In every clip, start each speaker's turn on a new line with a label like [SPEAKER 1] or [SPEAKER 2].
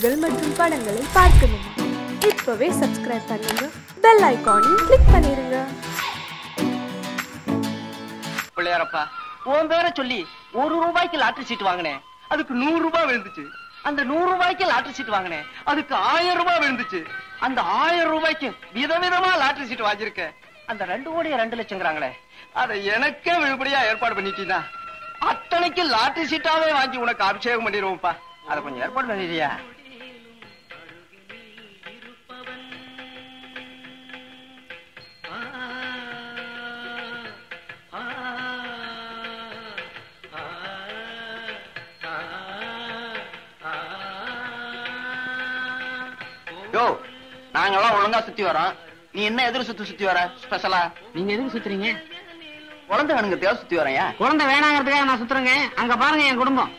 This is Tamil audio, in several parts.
[SPEAKER 1] நிகழ்ச்சிகள் மற்றும் படங்களை பார்க்கணுமா? இப்பவே சப்ஸ்கிரைப் பண்ணுங்க, பெல் ஐகானையும் கிளிக் பண்ணிருங்க.
[SPEAKER 2] பிள்ளையாரப்பா, உன் பேரை சொல்லி 1 ரூபாய்க்கு லாட்டரி சீட் வாங்கினேன், அதுக்கு 100 ரூபாய் விழுந்துச்சு. அந்த 100 ரூபாய்க்கு லாட்டரி சீட் வாங்கினேன், அதுக்கு 1000 ரூபாய் விழுந்துச்சு. அந்த 1000 ரூபாய்க்கு விதவிதமா லாட்டரி சீட் வாங்கியிருக்கேன். அந்த 2 கோடி 2 லட்சங்கிறாங்களே, அதை எனக்கே விழுபடியா ஏற்பாடு பண்ணிட்டீங்கன்னா அத்தனைக்கு லாட்டரி சீட்டாவே வாங்கி உனக்கு அபிஷேகம் பண்ணிடுவோம்ப்பா. அதை கொஞ்சம் ஏற்பாடு பண்ணிடுறியா? யோ, நாங்கெல்லாம் ஒழுங்கா சுத்தி வரோம், நீ என்ன எதிர் சுத்தி வர ஸ்பெஷலா?
[SPEAKER 3] நீங்க எதுக்கு சுத்துறீங்க?
[SPEAKER 2] குழந்தை வேணுங்க தேவை சுத்தி வரேன்.
[SPEAKER 3] குழந்தை வேணாங்கிறதுக்காக நான் சுத்துறேங்க. அங்க பாருங்க என் குடும்பம்.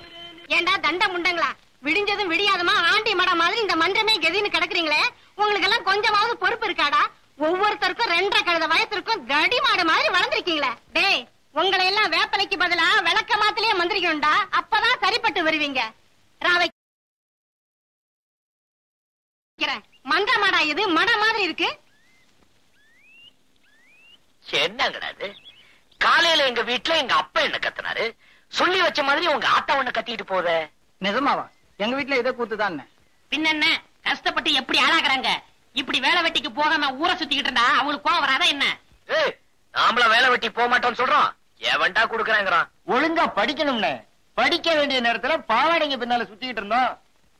[SPEAKER 4] ஏண்டா தண்ட முண்டங்களா, விடிஞ்சதும் விடியாதமா ஆண்டி மடம் மாதிரி இந்த மன்றமே கெதின்னு கிடக்குறீங்களே, உங்களுக்கு எல்லாம் கொஞ்சமாவது பொறுப்பு இருக்காடா? ஒவ்வொருத்தருக்கும் 2.5 கழுத வயசுக்கும் தடி மாடு மாதிரி வளர்ந்துருக்கீங்களே. டேய், உங்களை எல்லாம் வேப்பலைக்கு பதிலா விளக்க மாத்திலேயே மந்திரிக்கணும்டா, அப்பதான் சரிப்பட்டு வருவீங்க. ராவை மன்ற மாடா இது மட மாதிரி இருக்கு.
[SPEAKER 3] என்னங்கடாது? காலையில எங்க வீட்டுல எங்க அப்பா என்ன கத்துனாரு, சொல்லி வச்ச மாதிரி உங்க ஆத்தா ஒண்ணு கத்திட்டு போத.
[SPEAKER 2] நிஜமாவா? எங்க வீட்டுல இதை கூத்துதான்.
[SPEAKER 4] பின்ன என்ன, கஷ்டப்பட்டு எப்படி ஆளாக்குறாங்க? இப்படி வேலை வெட்டிக்கு போகாம ஊரை சுத்திக்கிட்டு இருந்தா அவங்களுக்கு கோவம் வராதா என்ன?
[SPEAKER 3] நாமள வேலை வெட்டி போக மாட்டோம்னு சொல்றோம், எவன்டா குடுக்கறாங்கிறான்.
[SPEAKER 2] ஒழுங்கா படிக்கணும்னு படிக்க வேண்டிய நேரத்துல பாவாடைங்க பின்னால சுத்திக்கிட்டு இருந்தோம்.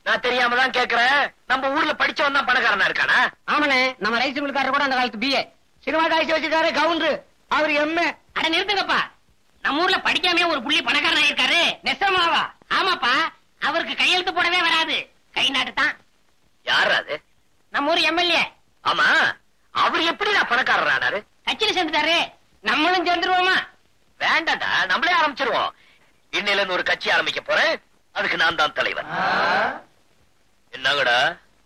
[SPEAKER 3] நான் தெரியாம தான் கேக்குறேன், நம்ம ஊர்ல படிச்சவன் தான் பணக்காரனா இருக்கானா?
[SPEAKER 2] ஆமாண்ணே, நம்ம ரைஸ் மில்காரர் கூட அந்த காலத்து பிஏ, சினிமா காய்ச்சி வச்சிருக்காரு கவுண்டர், அவரு எம்ஏ.
[SPEAKER 4] அட நிறுத்துங்கப்பா, நம்ம ஊர்ல படிக்காம ஒரு புள்ளி பணக்காரன் ஆயிருக்காரு.
[SPEAKER 2] நெசமாவா?
[SPEAKER 4] ஆமாப்பா, அவருக்கு கையெழுத்து போடவே வராது, கை நாட்டு தான்.
[SPEAKER 3] யாரு அது?
[SPEAKER 4] நம்ம ஊர் எம்எல்ஏ.
[SPEAKER 3] ஆமா, அவர் எப்படி நான் பணக்காரர் ஆனாரு?
[SPEAKER 4] கட்சியில சேர்ந்துட்டாரு.
[SPEAKER 2] நம்மளும் சேர்ந்துருவோமா?
[SPEAKER 3] வேண்டாண்டா, நம்மளே ஆரம்பிச்சிருவோம். இன்னையில இருந்து ஒரு கட்சி ஆரம்பிக்க போறேன், அதுக்கு நான் தான் தலைவர். என்னங்கடா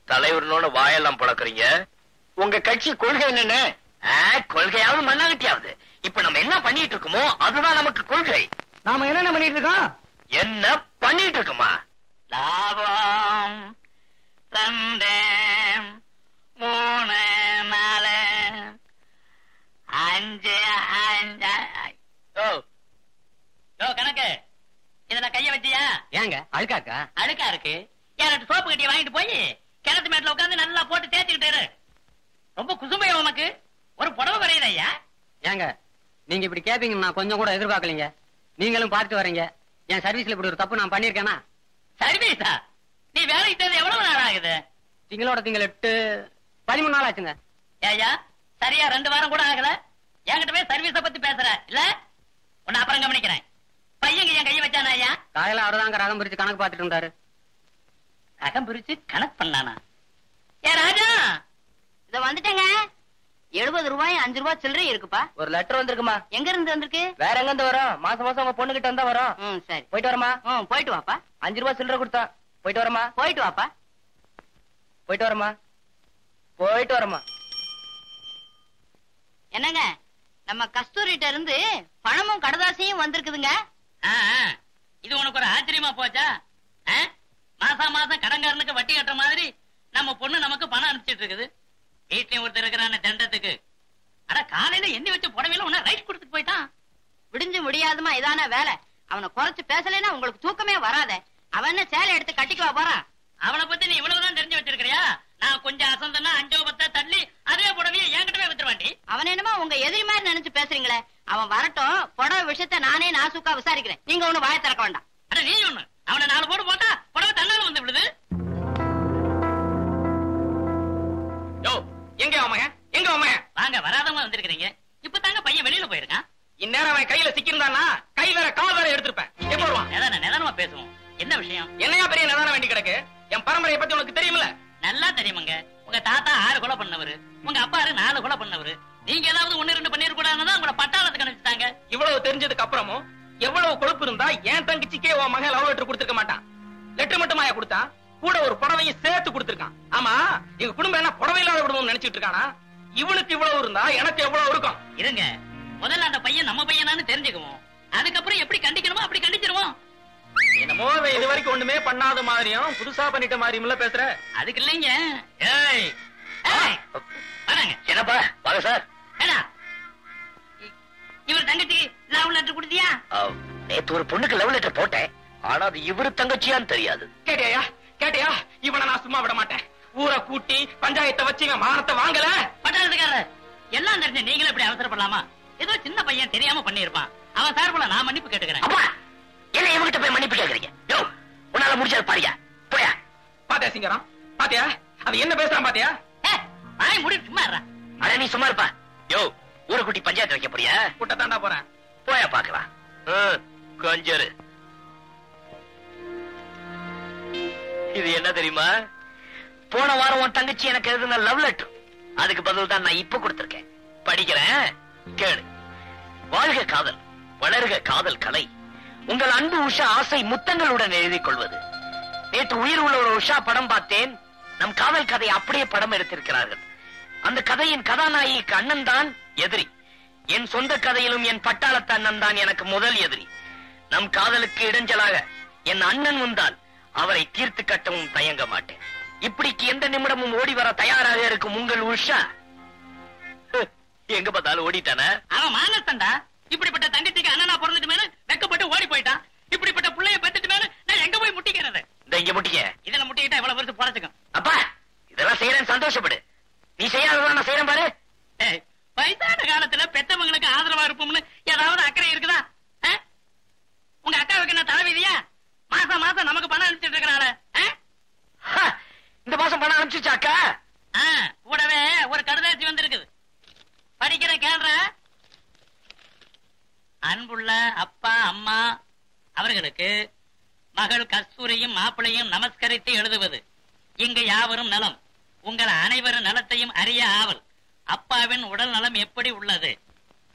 [SPEAKER 3] தலைவர்னோட வாயெல்லாம் பழக்கிறீங்க?
[SPEAKER 2] உங்க கட்சி கொள்கை என்னன்னு?
[SPEAKER 3] கொள்கையாவது மண்ணாகட்டியாவது, இப்ப நம்ம என்ன பண்ணிட்டு இருக்கோமோ அதுதான் நமக்கு கொள்கை.
[SPEAKER 2] நாம என்னென்ன பண்ணிட்டு இருக்கோம்?
[SPEAKER 3] என்ன பண்ணிட்டு இருக்கோமா? லாபம் 2 3 4 5
[SPEAKER 4] கணக்கு இதுல கைய வச்சியா?
[SPEAKER 2] ஏங்க அழுக்காக்கா?
[SPEAKER 4] அழுக்கா இருக்கு, யார்கிட்ட சோப்பு கட்டிய வாங்கிட்டு போய் கிணத்து மேட்ல உட்காந்து நல்லா போட்டு தேய்ச்சிக்கிட்டு. ரொம்ப குசுமையா உனக்கு ஒரு புடவை வரையுது ஐயா.
[SPEAKER 2] ஏங்க நீங்க இப்படி கேப்பீங்க நான் கொஞ்சம் கூட எதிர்பார்க்கலீங்க. நீங்களும் பார்த்து வரீங்க, என் சர்வீஸ்ல இப்படி ஒரு தப்பு நான் பண்ணிருக்கேனா?
[SPEAKER 4] சர்வீஸா? நீ வேலைக்கு தேர்ந்து எவ்வளவு நேரம் ஆகுது?
[SPEAKER 2] திங்களோட திங்கள் 8 13 நாள் ஆச்சுங்க.
[SPEAKER 4] ஐயா சரியா 2 வாரம் கூட ஆகல, என்கிட்ட போய் சர்வீஸ பத்தி பேசுற இல்ல? உன்னை அப்புறம் கவனிக்கிறேன். பையன் என் கையை வச்சானா ஐயா?
[SPEAKER 2] காலையில அவர்தாங்க ரகம் பிரிச்சு கணக்கு பார்த்துட்டு இருந்தாரு.
[SPEAKER 4] ரகம் பிரிச்சு கணக்கு பண்ணானா? ஏ ராஜா, இத வந்துட்டேங்க. 70 ரூபாய் 5 ரூபாய் சில்லறை இருக்குப்பா.
[SPEAKER 2] ஒரு லெட்டர் வந்திருக்குமா?
[SPEAKER 4] எங்க இருந்து வந்திருக்கு?
[SPEAKER 2] வேற எங்க இருந்து வரும்? மாசம் மாசம் உங்க பொண்ணு கிட்ட இருந்தா வரும்.
[SPEAKER 4] சரி
[SPEAKER 2] போயிட்டு வரமா?
[SPEAKER 4] போயிட்டு வாப்பா.
[SPEAKER 2] 5 ரூபாய் சில்லறை கொடுத்தா. போயிட்டு வரமா?
[SPEAKER 4] போயிட்டு வாப்பா.
[SPEAKER 2] போயிட்டு வரமா? போயிட்டு வரமா?
[SPEAKER 4] என்னங்க, நம்ம கஸ்தூரிட்ட இருந்து பணமும் கடதாசியும் வந்திருக்குதுங்க. இது உனக்கு ஒரு ஆச்சரியமா போச்சா? மாசம் மாசம் கடன்காரனுக்கு வட்டி கட்டுற மாதிரி நம்ம பொண்ணு நமக்கு பணம் அனுப்பிச்சிட்டு இருக்குது. வீட்லயும் ஒருத்தர் இருக்கிறான தண்டத்துக்கு. அட காலையில எண்ணி வச்ச புடவையில உன்ன ரைட் கொடுத்துட்டு போயிட்டான். விடிஞ்சு முடியாதுமா இதான வேலை. அவனை குறைச்சு பேசலைன்னா உங்களுக்கு தூக்கமே வராத. அவன் என்ன சேலை எடுத்து கட்டிக்குவா போறான். அவனை பத்தி நீ இவ்வளவுதான் தெரிஞ்சு வச்சிருக்கிறியா? நான் கொஞ்சம் அசந்தனா 5 10 தள்ளி அதே புடவையை என்கிட்டவே வித்துருவாண்டி. அவன் என்னமா உங்க எதிரி மாதிரி நினைச்சு பேசுறீங்களே. அவன் வரட்டும், புடவை விஷயத்த நானே நாசுக்கா விசாரிக்கிறேன். நீங்க ஒண்ணு வாய திறக்க வேண்டாம். அட நீ ஒண்ணு, அவனை 4 போட்டு போட்டா புடவை தன்னால வந்து விடுது.
[SPEAKER 2] எங்க அவன்? எங்க அவன்?
[SPEAKER 4] வாங்க, வராதவங்க வந்திருக்கீங்க. இப்ப தாங்க பையன் வெளியில போயிருக்கான்.
[SPEAKER 2] இந்நேரம் அவன் கையில சிக்கிருந்தானா கை வேற கால் வேற எடுத்திருப்பேன். எப்ப வருவான்?
[SPEAKER 4] நிதானமா பேசுவோம். என்ன விஷயம்?
[SPEAKER 2] என்னையா பெரிய நிதானம் வேண்டி கிடக்கு? என் பரம்பரையை பத்தி உனக்கு தெரியுமில்ல?
[SPEAKER 4] நல்லா தெரியுமாங்க. உங்க தாத்தா 6 கொலை பண்ணவரு, உங்க அப்பா 4 கொலை பண்ணவரு. நீங்க ஏதாவது 1 2 பண்ணிருக்கூடாதுன்னு உங்களை பட்டாளத்துக்கு அனுப்பிச்சிட்டாங்க.
[SPEAKER 2] இவ்வளவு தெரிஞ்சதுக்கு அப்புறமும் எவ்வளவு கொழுப்பு இருந்தா என் தங்கச்சிக்கே உன் மகன் லவ் லெட்டர் கொடுத்திருக்க மாட்டான். லெட்டர் மட்டுமாயா கொடுத்தா, கூட ஒரு புடவையும் சேர்த்து கொடுத்திருக்கான். ஆமா, எங்க குடும்பம் என்ன புடவை இல்லாத குடும்பம் நினைச்சிட்டு இருக்கானா? இவனுக்கு இவ்வளவு இருந்தா எனக்கு எவ்வளவு இருக்கும்?
[SPEAKER 4] இருங்க, முதல்ல அந்த பையன் நம்ம பையனான்னு தெரிஞ்சுக்குவோம். அதுக்கப்புறம் எப்படி கண்டிக்கணுமோ அப்படி கண்டிச்சிருவோம்.
[SPEAKER 5] என்னமோ இது வரைக்கும் ஒண்ணுமே பண்ணாத மாதிரியும் புதுசா பண்ணிட்ட மாதிரியும் பேசுற.
[SPEAKER 4] அதுக்கு இல்லைங்க. ஏய் ஏய் வராங்க.
[SPEAKER 3] என்னப்பா வாங்க சார்.
[SPEAKER 4] ஏடா இவர் தங்கச்சி லவ் லெட்டர் கொடுத்தியா?
[SPEAKER 3] நேத்து ஒரு பொண்ணுக்கு லவ் லெட்டர் போட்டேன். ஆனா அது இவரு தங்கச்சியான்னு தெரியாது.
[SPEAKER 5] கேட்டியா கேட்டியா? இவனை நான் சும்மா விட மாட்டேன். ஊரை கூட்டி பஞ்சாயத்தை வச்சு இவன் மானத்தை வாங்கல.
[SPEAKER 4] பட்டாளத்துக்காரர் எல்லாம் தெரிஞ்ச நீங்களும் இப்படி அவசரப்படலாமா? ஏதோ சின்ன பையன் தெரியாம பண்ணிருப்பான். அவன் சார்புல நான் மன்னிப்பு கேட்டுக்கிறேன்.
[SPEAKER 3] அப்பா என்ன இவங்கிட்ட போய் மன்னிப்பு கேக்குறீங்க? யோ உன்னால முடிச்சது பாரியா போயா.
[SPEAKER 5] பாத்தியா சிங்கரம் பாத்தியா அது என்ன பேசுறான் பாத்தியா?
[SPEAKER 4] வாய் முடி சும்மா இருடா.
[SPEAKER 3] அட நீ சும்மா இருப்பா. யோ ஊரை கூட்டி பஞ்சாயத்து வைக்க போறியா?
[SPEAKER 5] கூட்டத்தாண்டா போறேன்.
[SPEAKER 3] போயா பாக்கலாம். கொஞ்சம் இது என்ன தெரியுமா? போன வாரம் உன் தங்கச்சி எனக்கு எழுதின லவ் லெட்டர். அதுக்கு பதில் தான் நான் இப்ப கொடுத்திருக்கேன். படிக்கிறேன் கேளு. வாழ்க காதல், வளர்க காதல் கலை. உங்கள் அன்பு உஷா ஆசை முத்தங்களுடன் எழுதிக் கொள்வது. நேற்று உயிர் உள்ள ஒரு உஷா படம் பார்த்தேன். நம் காதல் கதை அப்படியே படம் எடுத்திருக்கிறார்கள். அந்த கதையின் கதாநாயகிக்கு அண்ணன் தான் எதிரி. என் சொந்த கதையிலும் என் பட்டாளத்து அண்ணன் தான் எனக்கு முதல் எதிரி. நம் காதலுக்கு இடைஞ்சலாக என் அண்ணன் வந்தால் அவரை தீர்த்து கட்டவும் தயங்க மாட்டேன். இப்படிக்கு எந்த நிமிடமும் ஓடி வர தயாராக இருக்கும் உங்கள் உஷா எங்க பார்த்தாலும் ஓடிட்டான.
[SPEAKER 4] அவன் மானஸ்தண்டா. இப்படிப்பட்ட தங்கச்சிக்கு அண்ணனா பிறந்துட்டு மேல வெக்கப்பட்டு ஓடி போயிட்டான். இப்படிப்பட்ட புள்ளைய பெத்துட்டு மேல நான் எங்க போய் முட்டிக்கிறது?
[SPEAKER 3] இங்க முட்டிக்க.
[SPEAKER 4] இதுல முட்டிக்கிட்டா இவ்வளவு பெருசு பொழைச்சுக்கும்.
[SPEAKER 3] அப்பா இதெல்லாம் செய்யறேன் சந்தோஷப்படு. நீ செய்யாததான் நான் செய்யறேன் பாரு.
[SPEAKER 4] வயசான காலத்துல பெத்தவங்களுக்கு ஆதரவா இருப்போம்னு ஏதாவது அக்கறை இருக்குதா? உங்க அக்காவுக்கு என்ன தலைவிதியா? மாசம் மாசம் நமக்கு பணம் அனுப்பிச்சிட்டு இருக்கிறாள.
[SPEAKER 3] இந்த மாசம் பணம் அனுப்பிச்சுச்சாக்கா?
[SPEAKER 4] கூடவே ஒரு கடுதாசி வந்திருக்குது. படிக்கிற கேள்ற. அன்புள்ள அப்பா அம்மா அவர்களுக்கு மகள் கஸ்தூரியும் மாப்பிளையும் நமஸ்கரித்து எழுதுவது. இங்கு யாவரும் நலம். உங்கள் அனைவரும் நலத்தையும் அறிய ஆவல். அப்பாவின் உடல் நலம் எப்படி உள்ளது?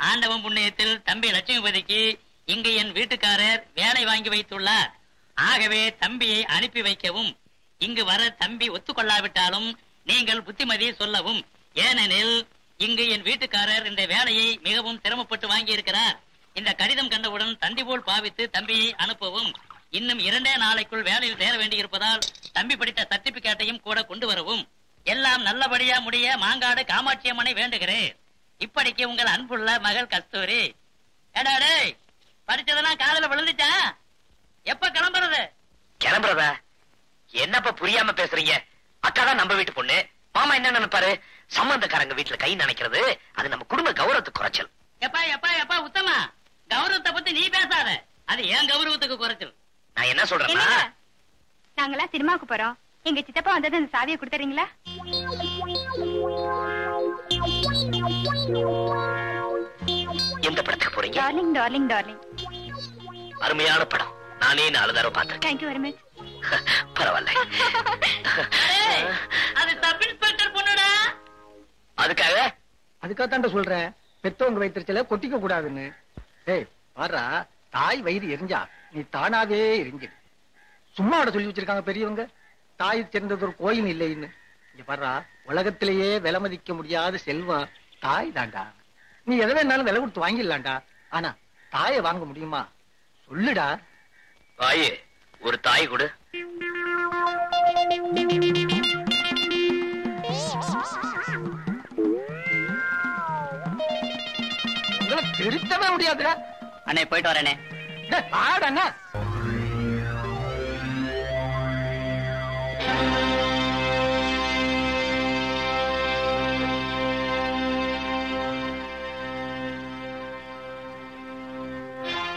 [SPEAKER 4] ஆண்டவன் புண்ணியத்தில் தம்பி லட்சுமிபதிக்கு இங்கு என் வீட்டுக்காரர் வேலை வாங்கி வைத்துள்ளார். ஆகவே தம்பியை அனுப்பி வைக்கவும். இங்கு வர தம்பி ஒத்துக்கொள்ளாவிட்டாலும் நீங்கள் புத்திமதி சொல்லவும். ஏனெனில் இங்கு என் வீட்டுக்காரர் இந்த வேலையை மிகவும் சிரமப்பட்டு வாங்கி இருக்கிறார். இந்த கடிதம் கண்டவுடன் தந்தி போல் பாவித்து தம்பியை அனுப்பவும். இன்னும் 2 நாளைக்குள் வேலையில் சேர வேண்டியிருப்பதால் தம்பி படித்த சர்டிபிகேட்டையும் கூட கொண்டு வரவும். எல்லாம் நல்லபடியா முடிய மாங்காடு காமாட்சி அம்மனை வேண்டுகிறேன். இப்படிக்கு உங்கள் அன்புள்ள மகள் கஸ்தூரி. ஏடாடே படிச்சதெல்லாம் காதல விழுந்துச்சா? எப்ப கிளம்புறது?
[SPEAKER 3] கிளம்புறதா? என்னப்பா புரியாம பேசுறீங்க? அக்கா தான் நம்ம வீட்டு பொண்ணு. மாமா என்ன நினைப்பாரு? சம்பந்தக்காரங்க வீட்டுல கை நினைக்கிறது அது நம்ம குடும்ப கௌரவத்துக்கு குறைச்சல்.
[SPEAKER 4] எப்பா எப்பா எப்பா உத்தமா, கௌரவத்தை பத்தி நீ பேசாத. அது ஏன் கௌரவத்துக்கு குறைச்சல்.
[SPEAKER 3] நான் என்ன சொல்றேன்னா,
[SPEAKER 6] நாங்களா சினிமாவுக்கு போறோம். எங்க சித்தப்பா வந்தது அந்த சாவியை கொடுத்துறீங்களா?
[SPEAKER 3] எந்த படத்துக்கு போறீங்க?
[SPEAKER 6] Darling darling darling.
[SPEAKER 3] அருமையான படம். நானே 4 தடவை பார்த்தேன்.
[SPEAKER 6] Thank you very much.
[SPEAKER 3] பரவாயில்ல.
[SPEAKER 4] அது சப் இன்ஸ்பெக்டர் பொண்ணுடா.
[SPEAKER 2] அதுக்காக சொல்றேன், பெத்தவங்க வயிற்றுச்சல கொட்டிக்க கூடாதுன்னு. ஏய் பாரா, தாய் வயிறு எரிஞ்சா நீ தானாவே எரிஞ்சிடு. சும்மா சொல்லி வச்சிருக்காங்க பெரியவங்க, தாய் சேர்ந்தது ஒரு கோயில் இல்லைன்னு. இங்க பாரா, உலகத்திலேயே விலை மதிக்க முடியாத செல்வம் தாய் தாண்டா. நீ எதை வேணாலும் விலை கொடுத்து வாங்கிடலாம்டா. ஆனா தாயை வாங்க முடியுமா? சொல்லுடா.
[SPEAKER 3] தாயே, ஒரு தாய் கொடு.
[SPEAKER 2] திருத்தவே முடியாதுடா.
[SPEAKER 4] அண்ணே போயிட்டு வரேனே.
[SPEAKER 2] பாடண்ணா.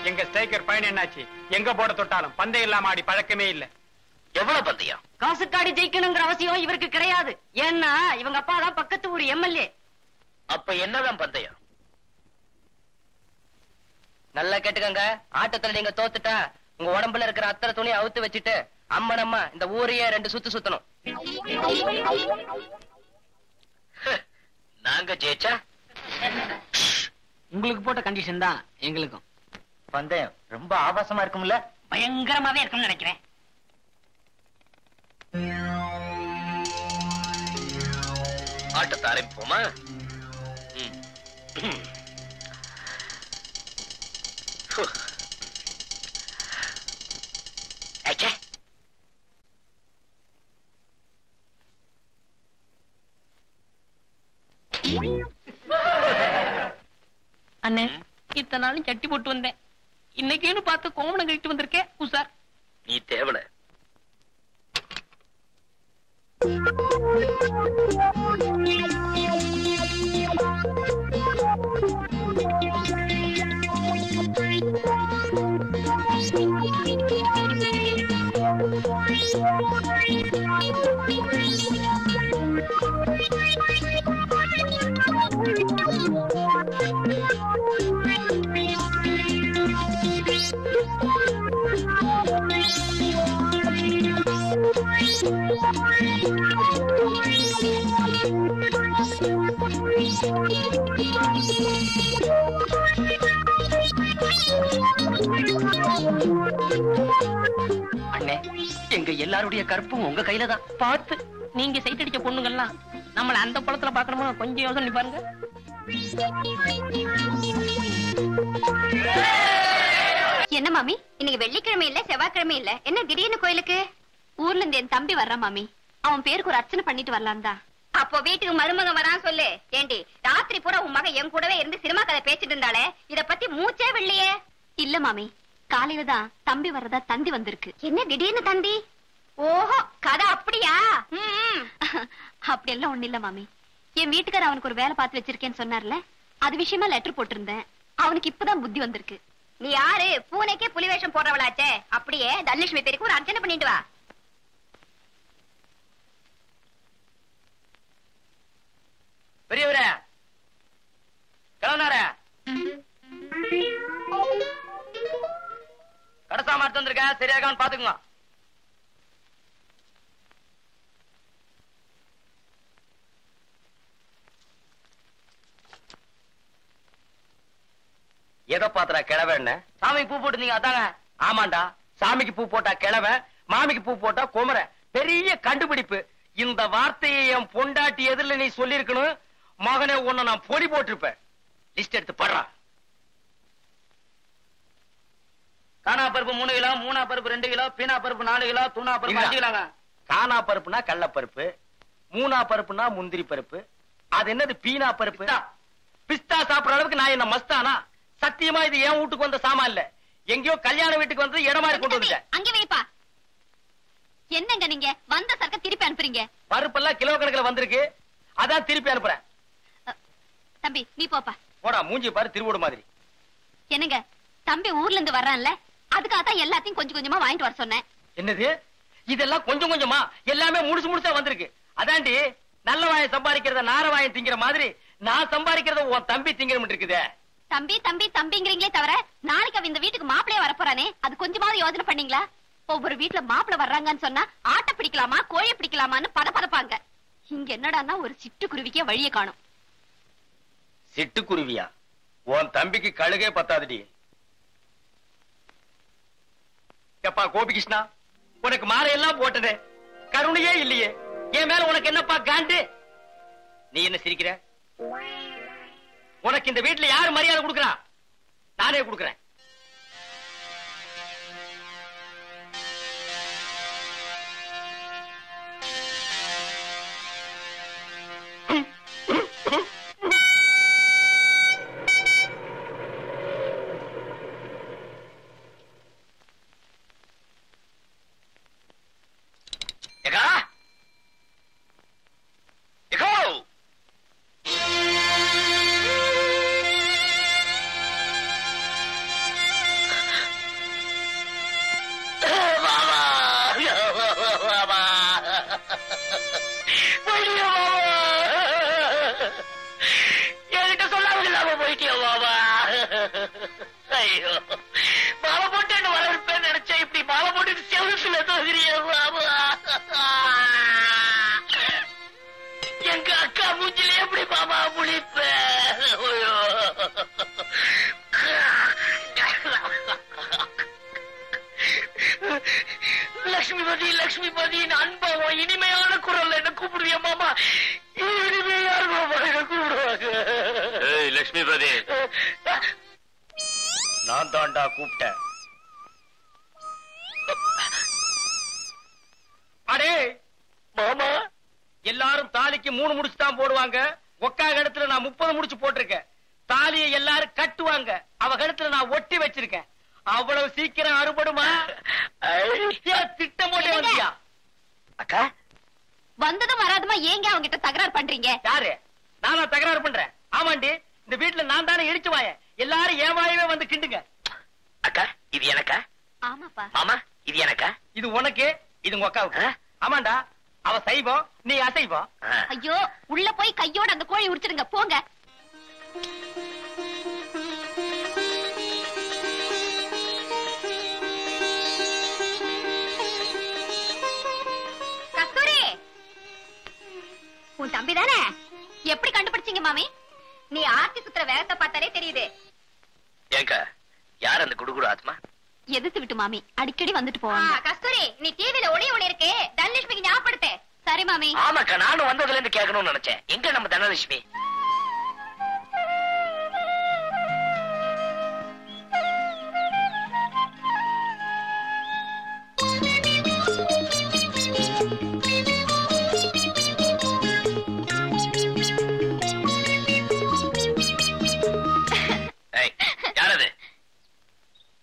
[SPEAKER 5] எங்க ஸ்ட்ரைக்கர் பயன் என்னாச்சு? எங்க போட தொட்டாலும் பந்தயம் இல்லாம ஆடி பழக்கமே இல்ல.
[SPEAKER 3] எவ்வளவு பந்தயம்?
[SPEAKER 7] காசுக்காடி ஜெயிக்கணுங்கிற அவசியம் இவருக்கு கிடையாது. ஏன்னா இவங்க அப்பா தான் பக்கத்து ஊர் எம்எல்ஏ.
[SPEAKER 3] அப்ப என்னதான் பந்தயம்?
[SPEAKER 7] நல்லா கேட்டுக்கங்க. ஆட்டத்துல நீங்க தோத்துட்டா உங்க உடம்புல இருக்கிற அத்தனை துணியை அவுத்து வச்சுட்டு அம்மனம்மா இந்த ஊரையே 2 சுத்து சுத்தணும்.
[SPEAKER 3] நாங்க ஜெயிச்சா
[SPEAKER 7] உங்களுக்கு போட்ட கண்டிஷன் தான் எங்களுக்கும்.
[SPEAKER 3] பந்தயம் ரொம்ப ஆபாசமா இருக்கும்ல?
[SPEAKER 4] பயங்கரமாவே இருக்கும்னு நினைக்கிறேன்.
[SPEAKER 3] ஆட்டத்தை ஆரம்பிப்போமா?
[SPEAKER 4] அண்ணே இத்தனை நாளும் சட்டி போட்டு வந்தேன், இன்னைக்குன்னு பார்த்து கோமணம் கழிட்டு வந்திருக்கேன் உசார்.
[SPEAKER 3] நீ தேவல.
[SPEAKER 2] அண்ணே, எங்க எல்லாருடைய கற்பும் உங்க கையில தான்.
[SPEAKER 4] பார்த்து நீங்க சைட் அடிச்ச பொண்ணுங்கள்லாம் நம்மள அந்த பழத்துல பாக்கணுமா? கொஞ்சம் யோசனை பாருங்க.
[SPEAKER 6] என்ன மாமி, இன்னைக்கு வெள்ளிக்கிழமை இல்ல செவ்வாய்க்கிழமை இல்ல, என்ன திடீர்னு கோயிலுக்கு? ஊர்ல இருந்து என் தம்பி வர்றான் மாமி, அவன் பேருக்கு ஒரு அர்ச்சனை பண்ணிட்டு வரலாம் தான். அப்போ வீட்டுக்கு மருமகன் வரான் சொல்லு. ஏண்டி ராத்திரி பூரா உன் மகன் என் கூடவே இருந்து சினிமா கதை பேசிட்டு இருந்தாலே, இத பத்தி மூச்சே வெள்ளையே. இல்ல மாமி, காலையில தான் தம்பி வர்றதா தந்தி வந்திருக்கு. என்ன திடீர்னு தந்தி? ஓஹோ, கதை அப்படியா? அப்படி எல்லாம் ஒண்ணு இல்ல மாமி, என் வீட்டுக்கார அவனுக்கு ஒரு வேலை பார்த்து வச்சிருக்கேன்னு சொன்னார்ல, அது விஷயமா லெட்டர் போட்டிருந்தேன். அவனுக்கு இப்பதான் புத்தி வந்திருக்கு. நீ யாரு? பூனைக்கே புலி வேஷம் போடுறவளாச்சே. அப்படியே தனலட்சுமி பேருக்கு ஒரு அர்ச்சனை பண்ணிட்டு வா.
[SPEAKER 7] பெரியவரே, கிளம்புனாரே, கடைசா மாட்டு வந்திருக்கேன், சரியாகான்னு பாத்துக்குங்க.
[SPEAKER 2] எதை பாத்துறா கிழவன்?
[SPEAKER 7] சாமிக்கு பூ போட்டுருந்தீங்க அதாங்க.
[SPEAKER 2] ஆமாண்டா, சாமிக்கு பூ போட்டா கிழவன், மாமிக்கு பூ போட்டா குமர. பெரிய கண்டுபிடிப்பு. இந்த வார்த்தையை என் பொண்டாட்டி எதிரில நீ சொல்லிருக்கணும். மகனே, உன்னை நான் பொடி போட்டிருப்பேன். லிஸ்ட் எடுத்து படுறா.
[SPEAKER 7] காணா பருப்பு 3 கிலோ, மூணா பருப்பு 2 கிலோ, பீனா பருப்பு 4 கிலோ, தூணா பருப்பு 5 கிலோங்க.
[SPEAKER 2] காணா பருப்புனா கடலப்பருப்பு, மூணா பருப்புனா முந்திரி பருப்பு. அது என்னது பீனா பருப்பு? பிஸ்தா சாப்பிடுற அளவுக்கு நான் என்ன மஸ்தானா? சத்தியமா இது என் வீட்டுக்கு வந்த சாமான் இல்ல, எங்கேயோ கல்யாண வீட்டுக்கு வந்து இடம் மாதிரி கொண்டு வந்துட்டேன்.
[SPEAKER 6] அங்க வைப்பா. என்னங்க நீங்க வந்த சரக்க திருப்பி அனுப்புறீங்க?
[SPEAKER 2] பருப்பெல்லாம் கிலோ கணக்குல வந்திருக்கு, அதான் திருப்பி அனுப்புறேன்.
[SPEAKER 6] தம்பி நீ போப்பா.
[SPEAKER 2] போடா, மூஞ்சி பாரு திருவோடு மாதிரி.
[SPEAKER 6] என்னங்க, தம்பி ஊர்ல இருந்து வர்றான்ல, அதுக்காகத்தான் எல்லாத்தையும் கொஞ்சம் கொஞ்சமா வாங்கிட்டு வர சொன்னேன்.
[SPEAKER 2] என்னது இதெல்லாம் கொஞ்சம் கொஞ்சமா? எல்லாமே முழுசு முழுசா வந்திருக்கு. அதாண்டி நல்ல வாயம் சம்பாதிக்கிறத நார வாயம் திங்கிற மாதிரி நான் சம்பாதிக்கிறத உன் தம்பி திங்கிற இருக்குதே.
[SPEAKER 6] தம்பி தம்பி தம்பிங்கிறீங்களே தவிர, நாளைக்கு அவன் இந்த வீட்டுக்கு மாப்பிளைய வரப்போறானே, அது கொஞ்சமாவது யோசனை பண்ணீங்களா? ஒவ்வொரு வீட்டுல மாப்பிளை வர்றாங்கன்னு சொன்னா ஆட்டை பிடிக்கலாமா கோழி பிடிக்கலாமான்னு பதப்பாங்க. இங்க என்னடான்னா ஒரு சிட்டுக்குருவிக்கே வழியை காணும்.
[SPEAKER 2] சிட்டுக்குருவியா? உன் தம்பிக்கு கழுகே பத்தாதுடி. எப்பா கோபிகிருஷ்ணா, உனக்கு மாலையெல்லாம் போட்டதே, கருணையே இல்லையே. என் மேல உனக்கு என்னப்பா காண்டு? நீ என்ன சிரிக்கிற? உனக்கு இந்த வீட்டுல யாரு மரியாதை கொடுக்கறா? நானே கொடுக்கறேன்.
[SPEAKER 3] லட்சுமிபதி அன்பா இனிமையான குரல் என்ன கூப்பிடுவியா மாமா? இனிமையான மாமா என்ன கூப்பிடுவாங்க. லட்சுமிபதி
[SPEAKER 2] நான் தாண்டா கூப்பிட்டேன். அடே
[SPEAKER 3] மாமா,
[SPEAKER 2] எல்லாரும் தாலிக்கு 3 முடிச்சு தான் போடுவாங்க. ஒக்கா கழுத்துல நான் 30 முடிச்சு போட்டிருக்கேன். தாலியை எல்லாரும் கட்டுவாங்க. அவ கழுத்துல நான் ஒட்டி வச்சிருக்கேன். அவ்வளவு சீக்கிரம் அறுபடுமா? திட்டம் போட்டே வந்தியா?
[SPEAKER 3] அக்கா
[SPEAKER 6] வந்ததும் வராதுமா ஏங்க அவங்க கிட்ட தகராறு பண்றீங்க?
[SPEAKER 2] யாரு? நானா தகராறு பண்றேன்? ஆமாண்டி, இந்த வீட்டுல நான் தானே இடிச்சு வாயேன். எல்லாரும் என் வாயவே வந்து கிண்டுங்க.
[SPEAKER 3] அக்கா இது எனக்கா?
[SPEAKER 6] ஆமாப்பா.
[SPEAKER 3] மாமா இது எனக்கா?
[SPEAKER 2] இது உனக்கு, இது உங்க அக்காவுக்கு. ஆமாண்டா, அவ சைவம், நீ அசைவம்.
[SPEAKER 6] ஐயோ, உள்ள போய் கையோட அந்த கோழி உரிச்சிடுங்க போங்க. கஸ்தூரி, உன் தம்பி தானே? எப்படி கண்டுபிடிச்சீங்க மாமி? நீ ஆர்த்தி சுத்துற வேகத்தை பார்த்தாலே தெரியுது.
[SPEAKER 3] ஏங்கா யார் அந்த குடுகுடு ஆத்மா?
[SPEAKER 6] எதிர்த்து விட்டு மாமி அடிக்கடி வந்துட்டு போவாங்க. கஸ்தூரி, நீ டிவில ஒளி இருக்கு, தனலட்சுமிக்கு ஞாபகப்படுத்து. சரி மாமி.
[SPEAKER 3] ஆமாக்கா, நானும் வந்ததுல இருந்து கேட்கணும்னு நினைச்சேன். எங்க நம்ம தனலட்சுமி?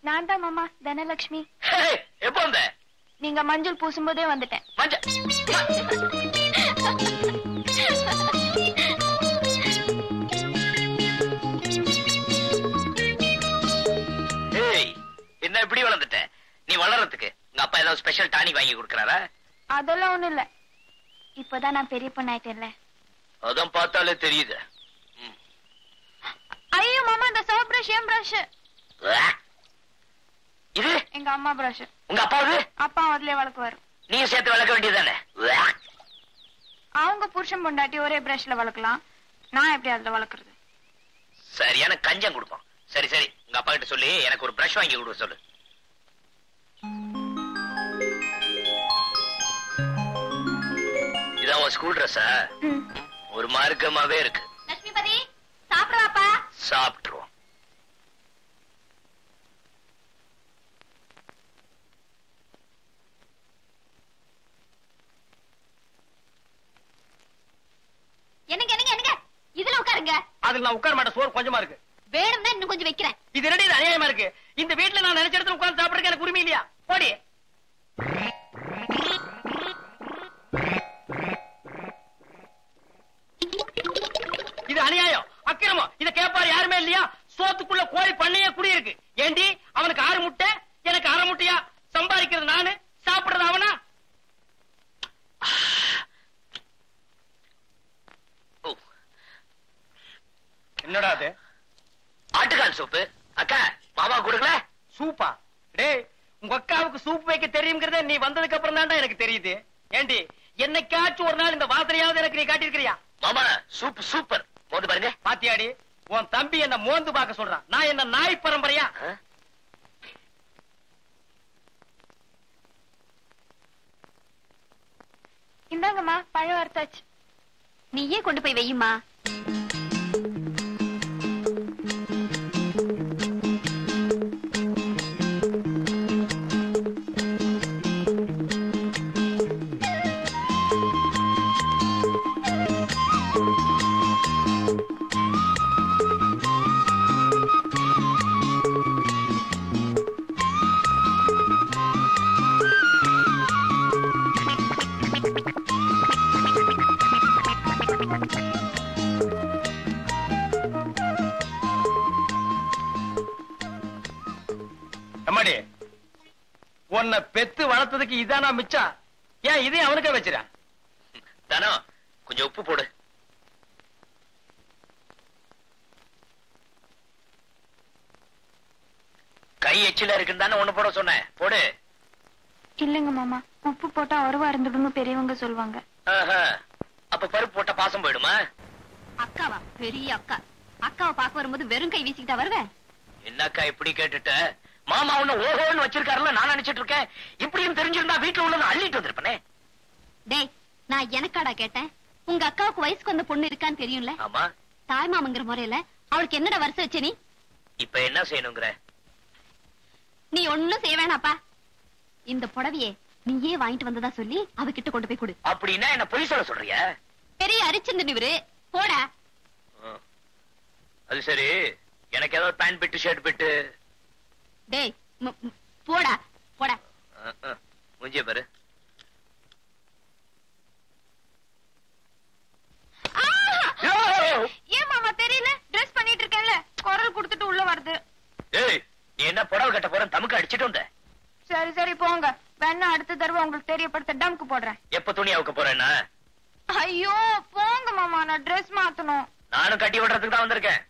[SPEAKER 1] நான் தான் மாமா, தனலட்சுமி.
[SPEAKER 3] எப்போ வந்த?
[SPEAKER 1] நீங்க மஞ்சள் பூசும்போதே வந்துட்டேன்.
[SPEAKER 3] என்ன இப்படி வளர்ந்துட்ட? நீ வளர்றதுக்கு உங்க அப்பா ஏதாவது ஸ்பெஷல் டானிக் வாங்கி கொடுக்கறாரா?
[SPEAKER 1] அதெல்லாம் ஒண்ணும் இல்ல, இப்பதான் நான் பெரிய பொண்ணாயிட்டேன்ல.
[SPEAKER 3] அதான் பார்த்தாலே தெரியுது.
[SPEAKER 1] ஐயோ மாமா, இந்த சோப் பிரஷ் ஏன் பிரஷ்?
[SPEAKER 3] இது
[SPEAKER 1] எங்க அம்மா பிரஷ்.
[SPEAKER 3] உங்க அப்பாவது?
[SPEAKER 1] அப்பா அதுலயே வளர்க்குவாரு.
[SPEAKER 3] நீங்க சேர்த்து வளர்க்க வேண்டியதானே?
[SPEAKER 1] அவங்க புருஷன் பொண்டாட்டி ஒரே பிரஷ்ல வளர்க்கலாம், நான் எப்படி அதுல வளர்க்கறது?
[SPEAKER 3] சரியான கஞ்சம் கொடுப்போம். சரி சரி, உங்க அப்பா கிட்ட சொல்லி எனக்கு ஒரு பிரஷ் வாங்கி கொடுக்க சொல்லு. இதான் உன் ஸ்கூல் ட்ரெஸ்ஸா? ஒரு மார்க்கமாவே இருக்கு.
[SPEAKER 6] லட்சுமிபதி, சாப்பிடுவாப்பா.
[SPEAKER 3] சாப்பிட்டுருவோம்.
[SPEAKER 6] என்னங்க என்னங்க என்னங்க, இதுல உட்காருங்க.
[SPEAKER 2] அதுல நான் உட்கார மாட்டேன், சோறு கொஞ்சமா இருக்கு.
[SPEAKER 6] வேணும்னா இன்னும் கொஞ்சம் வைக்கிறேன்.
[SPEAKER 2] இது ரெடி, இது அநியாயமா இருக்கு. இந்த வீட்டுல நான் நினைச்ச இடத்துல உட்கார்ந்து சாப்பிடுறதுக்கு எனக்கு உரிமை இல்லையா? போடி. இது அநியாயம், அக்கிரமம். இத கேட்பாரு யாருமே இல்லையா? சோத்துக்குள்ள கோழி பண்ணையே குடியிருக்கு. ஏண்டி, அவனுக்கு 6 முட்டை, எனக்கு 1/2 முட்டையா? சம்பாதிக்கிறது நானு, சாப்பிடுறது அவனா? என்னடா அது?
[SPEAKER 3] ஆட்டுக்கால் சூப்பு. அக்கா மாமா கொடுக்கல?
[SPEAKER 2] சூப்பா? டேய், உங்க அக்காவுக்கு சூப் வைக்க தெரியுங்கிறத நீ வந்ததுக்கு அப்புறம் தான்டா எனக்கு தெரியுது. ஏண்டி, என்னைக்காச்சும் ஒரு நாள் இந்த வாசனையாவது எனக்கு நீ காட்டியிருக்கிறியா?
[SPEAKER 3] மாமா சூப் சூப்பர். மோந்து பாருங்க.
[SPEAKER 2] பாத்தியாடி, உன் தம்பி என்ன மோந்து பார்க்க சொல்றான். நான் என்ன நாய் பரம்பரையா?
[SPEAKER 1] இந்தாங்கம்மா, பழம் வறுத்தாச்சு.
[SPEAKER 6] நீயே கொண்டு போய் வையுமா.
[SPEAKER 2] உன்னை பெத்து வளர்த்ததுக்கு இதானா மிச்சம்? ஏன் இதையும் அவனுக்கே வச்சிர?
[SPEAKER 3] தானோ கொஞ்சம் உப்பு போடு. கை எச்சில இருக்குன்னு தானே ஒண்ணு போட சொன்னேன், போடு.
[SPEAKER 1] இல்லங்க மாமா, உப்பு போட்டா உறவா இருந்துடும் பெரியவங்க சொல்லுவாங்க.
[SPEAKER 3] அப்ப பருப்பு போட்டா பாசம் போயிடுமா?
[SPEAKER 6] அக்காவா? பெரிய அக்கா. அக்காவை பார்க்க வரும்போது வெறும் கை வீசிக்கிட்டா வருவேன்.
[SPEAKER 3] என்னக்கா இப்படி கேட்டுட்ட? மாமா உன்ன ஓஹோன்னு வச்சிருக்காருல, நான் நினைச்சிட்டு இருக்கேன். இப்படியும் தெரிஞ்சிருந்தா வீட்டுல உள்ளதை அள்ளிட்டு வந்திருப்பனே.
[SPEAKER 6] டேய், நான் எனக்காடா கேட்டேன்? உங்க அக்காவுக்கு வயசுக்கு வந்த பொண்ணு இருக்கான்னு தெரியும்ல?
[SPEAKER 3] ஆமா.
[SPEAKER 6] தாய்மாமங்கிற முறையில அவளுக்கு என்னடா வருஷ வச்ச நீ?
[SPEAKER 3] இப்ப என்ன செய்யணுங்கிற?
[SPEAKER 6] நீ ஒண்ணும் செய்ய வேணாப்பா. இந்த புடவையே நீயே வாங்கிட்டு வந்ததா சொல்லி அவகிட்ட கொண்டு போய் கொடு.
[SPEAKER 3] அப்படின்னா என்ன பொய் சொல்ல சொல்றியா?
[SPEAKER 6] பெரிய அரிச்சந்திரன் இவரு. போடா.
[SPEAKER 3] அது சரி, எனக்கு ஏதோ பேண்ட் பிட்டு ஷர்ட் பிட்டு.
[SPEAKER 6] டேய் போடா போடா.
[SPEAKER 3] முஞ்சிய பாரு.
[SPEAKER 6] ஏன் மாமா தெரியல? ட்ரெஸ் பண்ணிட்டு இருக்கேன்ல, குரல் கொடுத்துட்டு உள்ள வருது.
[SPEAKER 3] ஏய், நீ என்ன புடவை கட்ட போற? தமக்கு அடிச்சிட்டு வந்த.
[SPEAKER 6] சரி சரி போங்க, வேணா அடுத்த தடவை உங்களுக்கு தெரியப்படுத்த டம்க்கு போடுறேன்.
[SPEAKER 3] எப்ப துணி அவுக்க போறேன்னா?
[SPEAKER 6] ஐயோ போங்க மாமா, நான் ட்ரெஸ் மாத்தணும்.
[SPEAKER 3] நானும் கட்டி விடுறதுக்கு தான் வந்திருக்கேன்.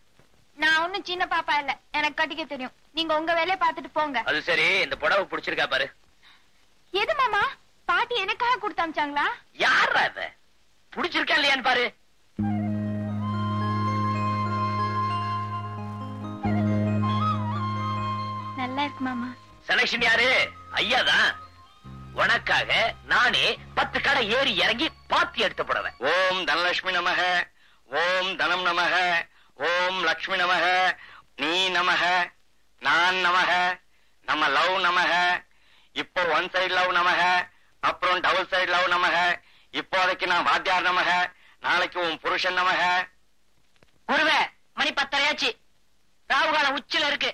[SPEAKER 6] நான் ஒண்ணும் சின்ன பாப்பா இல்ல, எனக்கு கட்டிக்க தெரியும். நீங்க உங்க வேலையை பார்த்துட்டு போங்க.
[SPEAKER 3] அது சரி, இந்த புடவை பிடிச்சிருக்கா பாரு.
[SPEAKER 6] எது மாமா? பாட்டி எனக்காக கொடுத்து அமிச்சாங்களா?
[SPEAKER 3] யாரா இவ? பிடிச்சிருக்கா இல்லையான்னு பாரு.
[SPEAKER 6] நல்லா இருக்கு மாமா.
[SPEAKER 3] செலக்ஷன் யாரு? ஐயாதான். உனக்காக நானே 10 கடை ஏறி இறங்கி பாத்தி எடுத்து போடுவேன். ஓம் தனலட்சுமி நமக, ஓம் தனம் நமக, ஓம் லக்ஷ்மி நமக, நீ நமக, நான் நமக, நம்ம லவ் நமக, இப்போ ஒன் சைடு லவ் நமக, அப்புறம் டபுள் சைடு லவ் நமக, இப்போதைக்கு நான் வாத்தியார் நமக, நாளைக்கு உன் புருஷன் நமக.
[SPEAKER 4] குருவே, மணி 10:30 ராவுகாலம் உச்சில இருக்கு.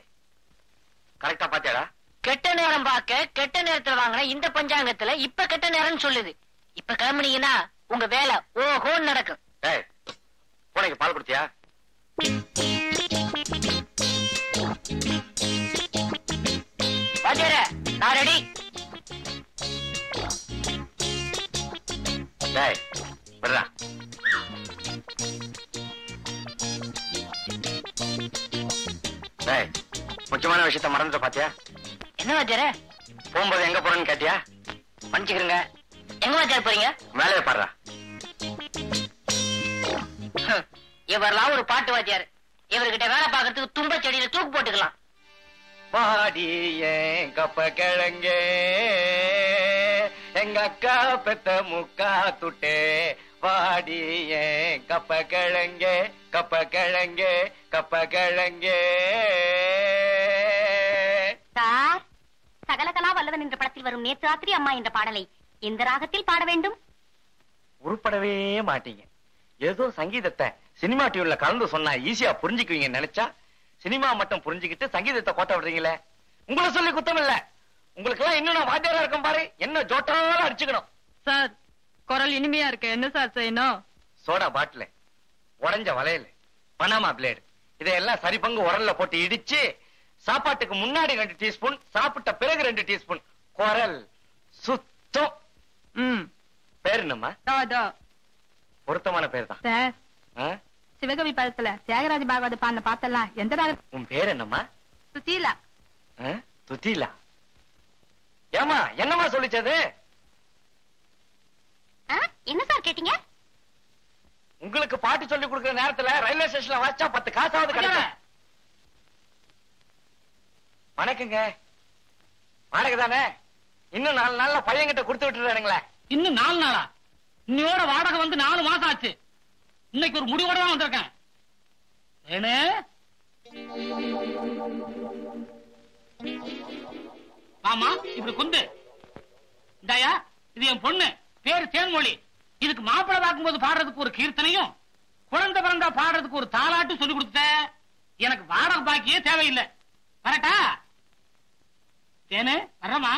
[SPEAKER 3] கரெக்டா பாத்தியாடா?
[SPEAKER 4] கெட்ட நேரம் பார்க்க கெட்ட நேரத்துல வாங்கின இந்த பஞ்சாங்கத்துல இப்ப கெட்ட நேரம்னு சொல்லுது. இப்ப கிளம்புனீங்கன்னா உங்க வேலை ஓஹோன்னு நடக்கும்.
[SPEAKER 3] ஏய், பூனைக்கு பால் கொடுத்தியா?
[SPEAKER 4] வாத்தியாரே, நான் ரெடி.
[SPEAKER 3] டேய், விடுறா. டேய், முக்கியமான விஷயத்த மறந்துட்ட பாத்தியா?
[SPEAKER 4] என்ன வாத்தியாரே?
[SPEAKER 3] போகும்போது எங்க போறேன்னு கேட்டியா?
[SPEAKER 4] மன்னிச்சுக்கிறேங்க. எங்க வாத்தியார் போறீங்க?
[SPEAKER 3] மேலே பாடுறா.
[SPEAKER 4] இவரெல்லாம் ஒரு பாட்டு வாத்தியார். இவர்கிட்ட வேலை பார்க்கறதுக்கு தும்ப செடியில தூக்கு போட்டுக்கலாம்.
[SPEAKER 3] பாடி ஏன் கப்ப கிழங்கே, எங்க அக்கா பெத்த முக்கா துட்டே, வாடி ஏன் கப்ப கிழங்கே, கப்ப கிழங்கே, கப்ப கிழங்கே.
[SPEAKER 6] சார், சகலகலா வல்லவன் என்ற படத்தில் வரும் நேற்று ராத்திரி அம்மா என்ற பாடலை எந்த ராகத்தில் பாட வேண்டும்?
[SPEAKER 3] உருப்படவே மாட்டீங்க. ஏதோ சங்கீதத்தை சினிமா டியூன்ல கலந்து சொன்னா ஈஸியா புரிஞ்சுக்குவீங்க நினைச்சா சினிமா மட்டும் புரிஞ்சுக்கிட்டு சங்கீதத்தை கோட்ட விடுறீங்களே. உங்களை சொல்லி குத்தம் இல்ல, உங்களுக்கு எல்லாம் இன்னும் நான் வாத்தியாரா இருக்கும் பாரு, என்ன ஜோட்டாலும் அடிச்சுக்கணும்.
[SPEAKER 8] சார், குரல் இனிமையா இருக்கு, என்ன சார் செய்யணும்?
[SPEAKER 3] சோடா பாட்டில், உடைஞ்ச வளையல், பனாமா பிளேடு, இதையெல்லாம் சரி பங்கு உரல்ல போட்டு இடிச்சு சாப்பாட்டுக்கு முன்னாடி 2 டீஸ்பூன், சாப்பிட்ட பிறகு 2 டீஸ்பூன், குரல் சுத்தம். பேர் என்னம்மா? பொருத்தமான பேர் தான்
[SPEAKER 8] சார். சிவகவி படத்துல தியாகராஜ பாகவத பாடின பாத்தெல்லாம் எந்த ராகம்?
[SPEAKER 3] உன் பேர் என்னம்மா?
[SPEAKER 8] சுசீலா.
[SPEAKER 3] துதிலா. ஏமா என்னம்மா சொல்லிச்சது?
[SPEAKER 6] என்ன சார் கேட்டீங்க?
[SPEAKER 3] உங்களுக்கு பாட்டு சொல்லி கொடுக்கிற நேரத்துல ரயில்வே ஸ்டேஷன்ல வாச்சா 10 காசாவது கிடைக்கும். வணக்கங்க. வாடகை தானே? இன்னும் 4 நாள்ல பையன்கிட்ட கொடுத்து விட்டுறானுங்களே.
[SPEAKER 2] இன்னும் 4 நாளா? இன்னையோட வாடகை வந்து 4 மாசம் ஆச்சு. இன்னைக்கு ஒரு முடிவோட தான் வந்திருக்கேன். ஏனே மாமா இப்படி குந்து இந்தாயா, இது என் பொண்ணு, பேரு தேன்மொழி. இதுக்கு மாப்பிள்ளை பார்க்கும்போது பாடுறதுக்கு ஒரு கீர்த்தனையும், குழந்தை பிறந்தா பாடுறதுக்கு ஒரு தாலாட்டும் சொல்லி கொடுத்த. எனக்கு வாடகை பாக்கியே தேவையில்லை. வரட்டா? தேனு வர்றமா?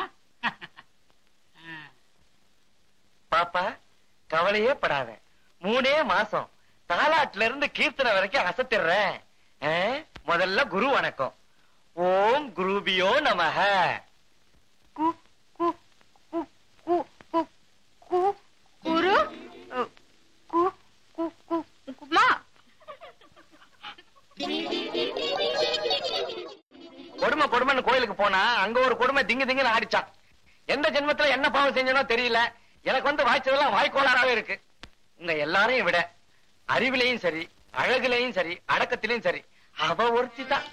[SPEAKER 3] பாப்பா கவலையே படாத, 3 மாசம் தாலாட்டுல இருந்து கீர்த்தனை வரைக்கும் அசத்திடுறேன். முதல்ல குரு வணக்கம். ஓம் குருபியோ நமஹ.
[SPEAKER 6] குரு
[SPEAKER 3] கொடுமை கொடுமைன்னு கோயிலுக்கு போனா அங்க ஒரு கொடுமை திங்கு திங்குன்னு ஆடிச்சான். எந்த ஜென்மத்துல என்ன பாவம் செஞ்சனோ தெரியல, எனக்கு வந்து வாய்ச்சதெல்லாம் வாய்க்கோளாராவே இருக்கு. உங்க எல்லாரையும் விட அறிவிலையும் சரி, அழகுலையும் சரி, அடக்கத்திலையும் சரி, அவ ஒருத்தி தான்.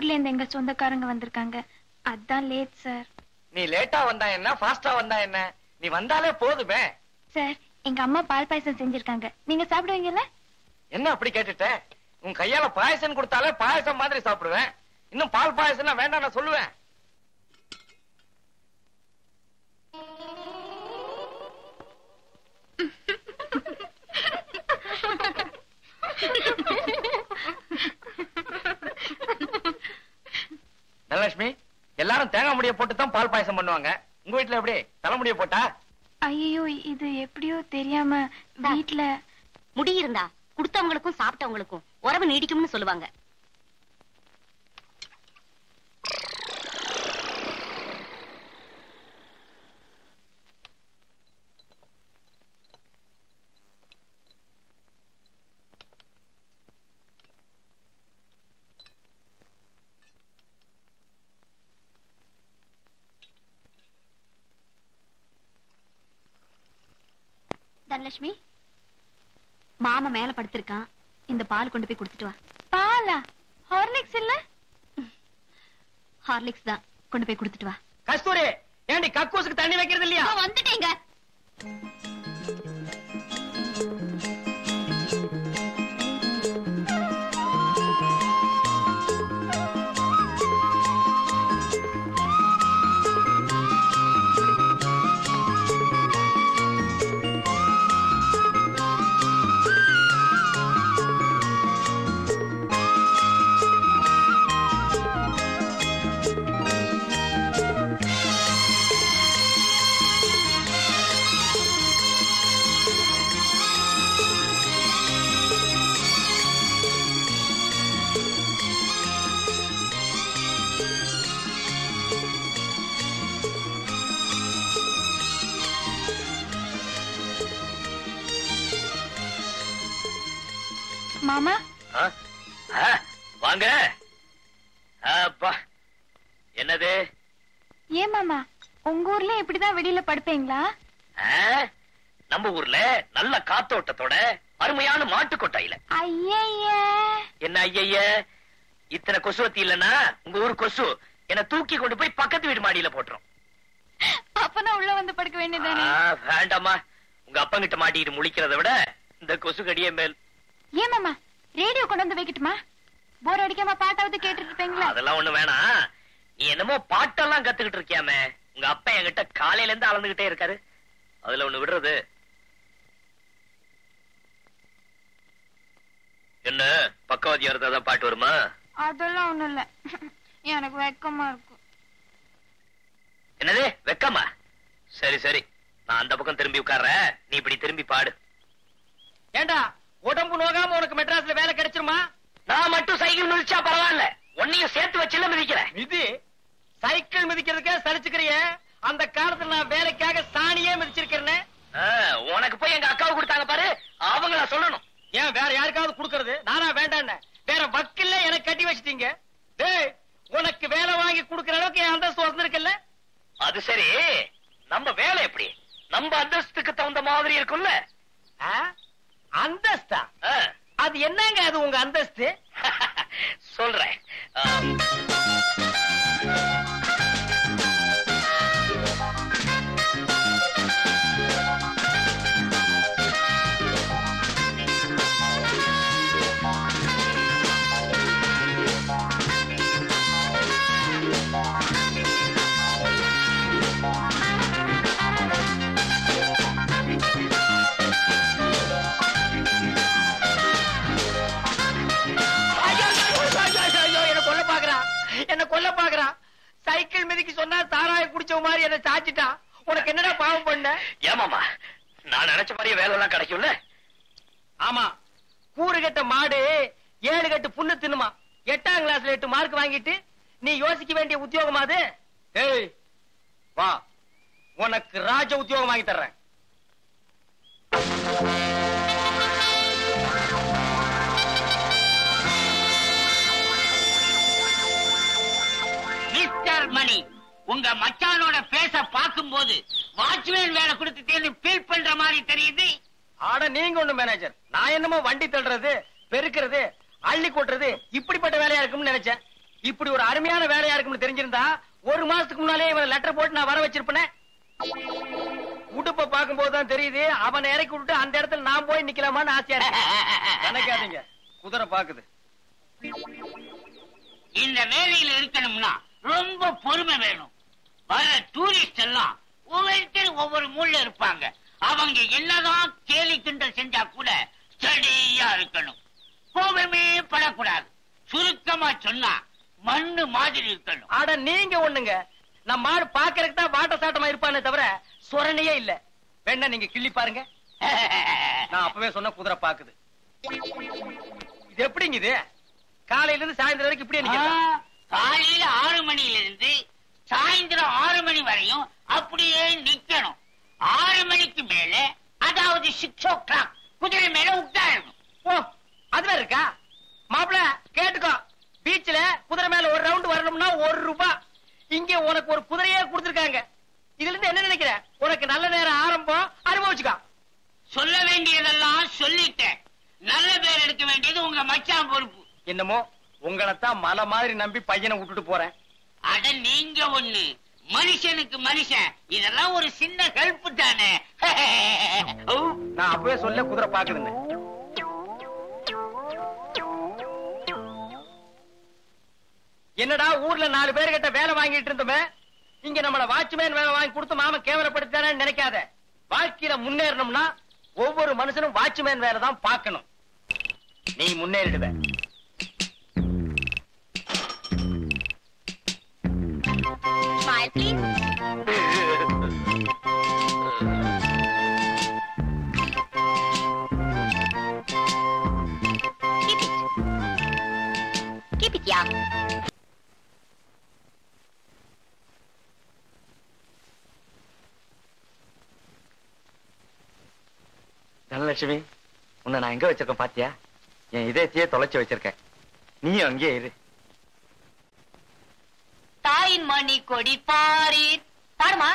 [SPEAKER 8] ஊர்ல இருந்து எங்க சொந்தக்காரங்க வந்திருக்காங்க, அதான் லேட் சார்.
[SPEAKER 3] நீ லேட்டா வந்தா என்ன, ஃபாஸ்டா வந்தா என்ன, நீ வந்தாலே போதுமே.
[SPEAKER 8] சார், எங்க அம்மா பால் பாயசம் செஞ்சிருக்காங்க, நீங்க சாப்பிடுவீங்கல்ல?
[SPEAKER 3] என்ன அப்படி கேட்டுட்ட? உன் கையால பாயசம் கொடுத்தாலே பாயசம் மாதிரி சாப்பிடுவேன். இன்னும் பால் பாயசம் வேண்டாம் நான் சொல்லுவேன். தனலட்சுமி, எல்லாரும் தேங்காய் முடிய போட்டு தான் பால் பாயசம் பண்ணுவாங்க. உங்க வீட்டுல எப்படி தலைமுடிய போட்டா?
[SPEAKER 8] ஐயோ, இது எப்படியோ தெரியாம வீட்டுல
[SPEAKER 6] முடி இருந்தா கொடுத்தவங்களுக்கும் சாப்பிட்டவங்களுக்கும் உறவு நீடிக்கும்னு சொல்லுவாங்க. தனலட்சுமி, மாமா மேல படுத்திருக்கான், இந்த பால் கொண்டு போய் கொடுத்துட்டு வா.
[SPEAKER 8] பாலா? ஹார்லிக்ஸ் இல்ல?
[SPEAKER 6] ஹார்லிக்ஸ் தான், கொண்டு போய் கொடுத்துட்டு வா.
[SPEAKER 2] கஸ்தூரி, ஏண்டி கக்கூசுக்கு தண்ணி வைக்கிறது இல்லையா?
[SPEAKER 6] வந்துட்டேங்க.
[SPEAKER 8] மாமா
[SPEAKER 3] வாங்க. என்னது?
[SPEAKER 8] ஏன் மாமா, உங்க ஊர்ல இப்படிதான் வெளியில படுப்பீங்களா?
[SPEAKER 3] நம்ம ஊர்ல நல்ல காத்தோட்டத்தோட அருமையான மாட்டு கொட்டாயில.
[SPEAKER 8] ஐய,
[SPEAKER 3] என்ன ஐய, இத்தனை கொசுவத்தி இல்லன்னா உங்க ஊர் கொசு என்ன தூக்கி கொண்டு போய் பக்கத்து வீடு மாடியில போட்டுரும்.
[SPEAKER 8] அப்பனா உள்ள வந்து படுக்க வேண்டியதானே?
[SPEAKER 3] வேண்டாமா, உங்க அப்பங்கிட்ட மாட்டிட்டு முழிக்கிறத விட இந்த கொசு கடியே மேல்.
[SPEAKER 8] ஏன் மாமா, ரேடியோ கொண்டு வந்து வைக்கட்டுமா? போர் அடிக்காம பாட்டாவது கேட்டுட்டு இருப்பீங்களா?
[SPEAKER 3] அதெல்லாம் ஒண்ணு வேணாம். நீ என்னமோ பாட்டெல்லாம் கத்துக்கிட்டு இருக்கியாமே, உங்க அப்பா என்கிட்ட காலையில இருந்து அளந்துகிட்டே இருக்காரு. அதுல ஒண்ணு விடுறது என்ன? பக்கவாதியா இருந்தாதான் பாட்டு வருமா?
[SPEAKER 8] அதெல்லாம் ஒண்ணும் இல்ல, எனக்கு வெக்கமா இருக்கு.
[SPEAKER 3] என்னது வெக்கமா? சரி சரி, நான் அந்த பக்கம் திரும்பி உட்கார்றேன், நீ இப்படி திரும்பி பாடு.
[SPEAKER 2] ஏண்டா, உடம்பு நோகாம உனக்கு மெட்ராஸ்ல வேலை கிடைச்சிருமா?
[SPEAKER 3] நான் மட்டும் சைக்கிள் மிதிச்சா பரவாயில்ல, உன்னையும் சேர்த்து வச்சுல மிதிக்கிறேன்.
[SPEAKER 2] மிதி சைக்கிள் மிதிக்கிறதுக்கே சலிச்சுக்கிறிய? அந்த காலத்துல நான் வேலைக்காக சாணியே மிதிச்சிருக்கிறேன்.
[SPEAKER 3] உனக்கு போய் எங்க அக்காவை கொடுத்தாங்க பாரு, அவங்கள சொல்லணும்.
[SPEAKER 2] ஏன் வேற யாருக்காவது கொடுக்கறது? நானா வேண்டான்னு வேற வக்கில்ல எனக்கு கட்டி வச்சிட்டீங்க. டேய், உனக்கு வேலை வாங்கி கொடுக்கற அளவுக்கு என் அந்தஸ்து வந்திருக்குல்ல?
[SPEAKER 3] அது சரி, நம்ம வேலை எப்படி நம்ம அந்தஸ்துக்கு தகுந்த மாதிரி இருக்கும்ல?
[SPEAKER 2] அந்தஸ்தா? அது என்னங்க அது உங்க அந்தஸ்து?
[SPEAKER 3] சொல்றேன்.
[SPEAKER 2] என்ன கொல்ல பாக்குறான். சைக்கிள் மிதிக்கு சொன்னா தாராய குடிச்ச மாதிரி என்ன சாச்சிட்டான். உனக்கு என்னடா பாவம் பண்ண?
[SPEAKER 3] ஏமாமா, நான் நினைச்ச மாதிரியே வேலை எல்லாம் கிடைக்கும்ல?
[SPEAKER 2] ஆமா, கூறு கட்ட மாடு 7 கட்டு புண்ணு தின்னுமா. 8ஆம் கிளாஸ்ல 8 மார்க் வாங்கிட்டு நீ யோசிக்க வேண்டிய உத்தியோகம் அது. ஏய் வா, உனக்கு ராஜ உத்தியோகம் வாங்கி தர்றேன்.
[SPEAKER 4] மிஸ்டர் மணி, உங்க மச்சானோட பேச பார்க்கும்போது வாட்ச்மேன் வேலை கொடுத்துட்டேன்னு ஃபீல் பண்ற மாதிரி தெரியுது.
[SPEAKER 2] ஆட நீங்க ஒண்ணு மேனேஜர், நான் என்னமோ வண்டி தள்ளுறது, பெருக்கிறது, அள்ளி கொட்டுறது இப்படிப்பட்ட வேலையா இருக்கும்னு நினைச்சேன். இப்படி ஒரு அருமையான வேலையா இருக்கும்னு தெரிஞ்சிருந்தா ஒரு மாசத்துக்கு முன்னாலே இவன் லெட்டர் போட்டு நான் வர வச்சிருப்பேன். உடுப்ப பார்க்கும் போதுதான் தெரியுது அவன் இறக்கி விட்டு அந்த இடத்துல நான் போய் நிக்கலாமான்னு ஆசையா இருக்கு. நினைக்காதீங்க, குதிரை பாக்குது.
[SPEAKER 4] இந்த வேலையில இருக்கணும்னா ரொம்ப பொறுமை வேணும். வர டூரிஸ்ட் எல்லாம் ஒவ்வொருத்தரும் ஒவ்வொரு மூலைல இருப்பாங்க. அவங்க என்னதான் கேலி கிண்டல் செஞ்சா கூட ஸ்டடியா இருக்கணும். கோபமே படக்கூடாது. சுருக்கமா சொன்னா மண்ணு மாதிரி இருக்கணும்.
[SPEAKER 2] ஆட நீங்க ஒண்ணுங்க, நம்ம மாடு பாக்குறதுக்கு தான் வாட்ட சாட்டமா இருப்பானே தவிர சொரணையே இல்ல. வேணா நீங்க கிள்ளி பாருங்க. நான் அப்பவே சொன்ன குதிரை பாக்குது. இது எப்படிங்க இது? காலையில இருந்து சாயந்தரம் வரைக்கும் இப்படியே நிக்கிறதா?
[SPEAKER 4] காலையில 6 மணில இருந்து சாயந்தரம் 6 மணி வரையும் அப்படியே நிக்கணும். 6 மணிக்கு மேல, அதாவது 6 o'clock குதிரை மேல உட்காரணும்.
[SPEAKER 2] ஓ, அதுல இருக்கா? மாப்பிள கேட்டுக்கோ, பீச்ல குதிரை மேல ஒரு ரவுண்ட் வரணும்னா 1 ரூபாய். இங்க உனக்கு ஒரு குதிரையே கொடுத்திருக்காங்க. இதுல இருந்து என்ன நினைக்கிற? உனக்கு நல்ல நேரம் ஆரம்பம், அனுபவிச்சுக்கோ.
[SPEAKER 4] சொல்ல வேண்டியதெல்லாம் சொல்லிட்டேன். நல்ல பேர் எடுக்க வேண்டியது உங்க மச்சான் பொறுப்பு.
[SPEAKER 2] என்னமோ உங்களைத்தான் மலை மாதிரி நம்பி பையனை விட்டுட்டு போறேன்.
[SPEAKER 4] அட நீங்க ஒண்ணு, மனுஷனுக்கு மனுஷன். இதெல்லாம் ஒரு சின்ன ஹெல்ப் தானே.
[SPEAKER 2] நான் அப்பவே சொல்ல குதிரை பாக்குதுன்னு. என்னடா ஊர்ல 4 பேர்கிட்ட வேலை வாங்கிட்டு இருந்தோமே, இங்க நம்மள வாட்ச்மேன் வேலை வாங்கி கொடுத்து மாமன் கேவலப்படுத்தானு நினைக்காத. வாழ்க்கையில முன்னேறணும்னா ஒவ்வொரு மனுஷனும் வாட்ச்மேன் வேலை தான் பார்க்கணும். நீ முன்னேறிடுவ.
[SPEAKER 6] Smile, please. Keep it, yeah.
[SPEAKER 2] Dhanalakshmi, உன்னை நான் எங்க வச்சிருக்கேன் பாத்தியா? என் இதயத்தையே தொலைச்சு வச்சிருக்கேன். நீயும் அங்கேயே இரு.
[SPEAKER 4] தாயின் மணி கொடி பாரீர். பாடுமா,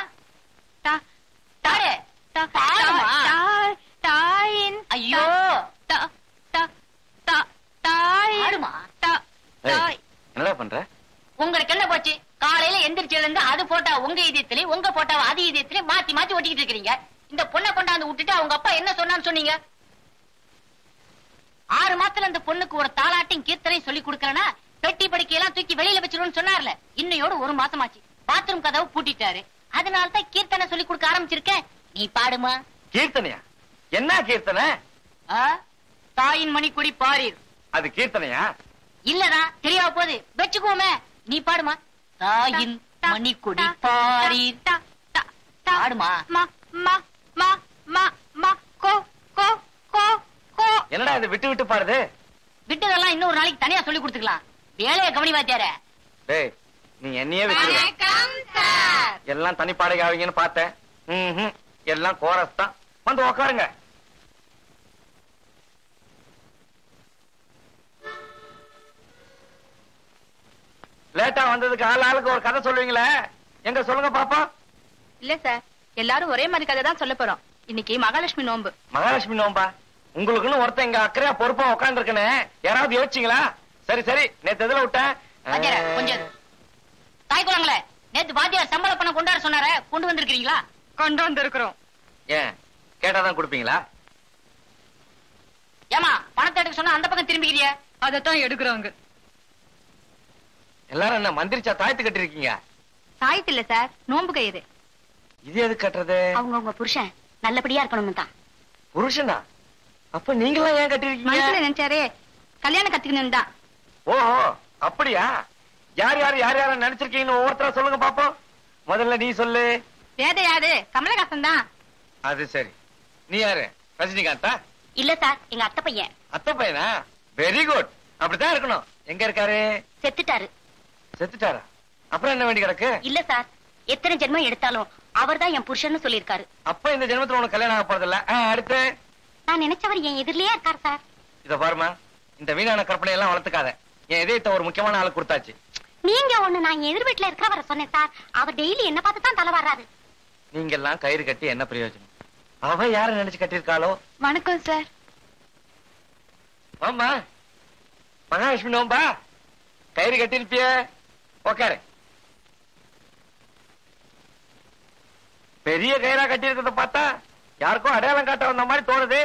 [SPEAKER 6] தாயின்.
[SPEAKER 4] ஐயோ, பாடுமா.
[SPEAKER 2] என்னடா பண்ற?
[SPEAKER 4] உங்களுக்கு என்ன போச்சு? காலையில எந்திரிச்சதுல இருந்து அது போட்டா உங்க இதயத்திலே, உங்க போட்டா அது இதயத்திலே மாத்தி மாத்தி ஒட்டிக்கிட்டு இருக்கீங்க. இந்த பொண்ணை கொண்டாந்து விட்டுட்டு அவங்க அப்பா என்ன சொன்னான்னு சொன்னீங்க? 6 மாசத்துல அந்த பொண்ணுக்கு ஒரு தாலாட்டையும் கீர்த்தனையும் சொல்லி கொடுக்கறனா பெட்டி படிக்கையெல்லாம் தூக்கி வெளியில வச்சிருன்னு சொன்னார்ல. இன்னையோட 1 மாசமாச்சு. பாத்ரூம் கதவு பூட்டிட்டாரு. அதனாலதான் கீர்த்தனை சொல்லி கொடுக்க ஆரம்பிச்சிருக்கேன். நீ பாடுமா.
[SPEAKER 2] கீர்த்தனையா? என்ன கீர்த்தனை?
[SPEAKER 4] தாயின் மணிக்குடி பாரீர்.
[SPEAKER 2] அது கீர்த்தனையா?
[SPEAKER 4] இல்லடா, தெரியாம போகுது. வச்சுக்கோமே. நீ பாடுமா. தாயின் மணிக்குடி பாரீர். பாடுமா.
[SPEAKER 2] என்னடா இது விட்டு விட்டு பாடுது?
[SPEAKER 4] விட்டதெல்லாம் இன்னொரு நாளைக்கு தனியா சொல்லி கொடுத்துக்கலாம். வேலையை கவனி வாத்தியார.
[SPEAKER 2] டேய், நீ என்னையே வச்சு எல்லாம் தனி பாடகை ஆவீங்கன்னு பார்த்தேன். எல்லாம் கோரஸ் தான். வந்து உக்காருங்க. லேட்டா வந்ததுக்கு ஆளுக்கு ஒரு கதை சொல்லுவீங்களே, எங்க சொல்லுங்க பாப்பா.
[SPEAKER 8] இல்ல சார், எல்லாரும் ஒரே மாதிரி கதை தான் சொல்ல போறோம். இன்னைக்கு மகாலட்சுமி நோன்பு.
[SPEAKER 2] மகாலட்சுமி நோம்பா? உங்களுக்குன்னு ஒருத்தன் இங்க அக்கறையா பொறுப்பா உட்கார்ந்து இருக்கனே, யாராவது யோசிச்சீங்களா? சரி சரி, நேத்து எதுல விட்டேன்?
[SPEAKER 4] கொஞ்சம் தாய் குளங்களே, நேத்து வாத்தியார் சம்பள பணம் கொண்டாட சொன்னார, கொண்டு வந்திருக்கீங்களா?
[SPEAKER 8] கொண்டு வந்திருக்கிறோம்.
[SPEAKER 2] ஏன் கேட்டாதான் கொடுப்பீங்களா?
[SPEAKER 4] ஏமா பணத்தை எடுக்க சொன்னா அந்த பக்கம் திரும்பிக்கிறிய?
[SPEAKER 8] அதத்தான் எடுக்கிறோங்க.
[SPEAKER 2] எல்லாரும் என்ன மந்திரிச்சா தாயத்து கட்டி இருக்கீங்க?
[SPEAKER 8] தாயத்து இல்ல சார், நோன்பு கயிறு.
[SPEAKER 2] இது எது கட்டுறது?
[SPEAKER 6] அவங்க புருஷன் நல்லபடியா இருக்கணும் தான்.
[SPEAKER 2] புருஷனா? அப்ப நீங்களா ஏன் கட்டி இருக்கீங்க?
[SPEAKER 8] மனசுல நினைச்சாரே கல்யாணம் கத்துக்கணும் தான்.
[SPEAKER 2] ஓஹோ, அப்படியா? யார் யார் யார் யார நினைச்சிருக்கீங்கன்னு ஒவ்வொருத்தரா சொல்லுங்க பாப்போம். முதல்ல நீ சொல்லு.
[SPEAKER 8] வேத யாரு? கமலஹாசன் தான்.
[SPEAKER 2] அது சரி. நீ யாரு? ரஜினிகாந்தா?
[SPEAKER 6] இல்ல சார், எங்க அத்தை பையன்.
[SPEAKER 2] அத்தை பையனா? Very good. அப்படித்தான் இருக்கணும். எங்க இருக்காரு?
[SPEAKER 6] செத்துட்டாரு.
[SPEAKER 2] செத்துட்டாரா? அப்புறம் என்ன வேண்டி கிடக்கு?
[SPEAKER 6] இல்ல சார், எத்தனை ஜென்மம் எடுத்தாலும் அவர்தான் என் புருஷன்னு சொல்லியிருக்காரு.
[SPEAKER 2] அப்ப இந்த ஜென்மத்துல உனக்கு கல்யாணம் ஆக போறதில்ல. அடுத்து?
[SPEAKER 6] நான் நினைச்சவர் என் எதிரிலேயே இருக்கார் சார்.
[SPEAKER 2] இத பாருமா, இந்த வீணான கற்பனை எல்லாம் வளர்த்துக்காத. என் இதயத்தை ஒரு முக்கியமான ஆளு கொடுத்தாச்சு.
[SPEAKER 6] நீங்க ஒண்ணு, நான் எதிர் வீட்டுல இருக்கிறவரை சொன்னேன் சார். அவர் டெய்லி என்ன பார்த்து தான் தலை வர்றாரு.
[SPEAKER 2] நீங்க எல்லாம் கயிறு கட்டி என்ன பிரயோஜனம்? அவ யார நினைச்சு கட்டிருக்காளோ?
[SPEAKER 8] வணக்கம் சார்.
[SPEAKER 2] ஆமா, மகாலட்சுமி நோம்பா?
[SPEAKER 9] கயிறு கட்டிருப்பிய உக்காரு. பெரிய கயிறா கட்டி இருக்கிறத பார்த்தா யாருக்கும் அடையாளம் காட்ட வந்த மாதிரி தோணுது.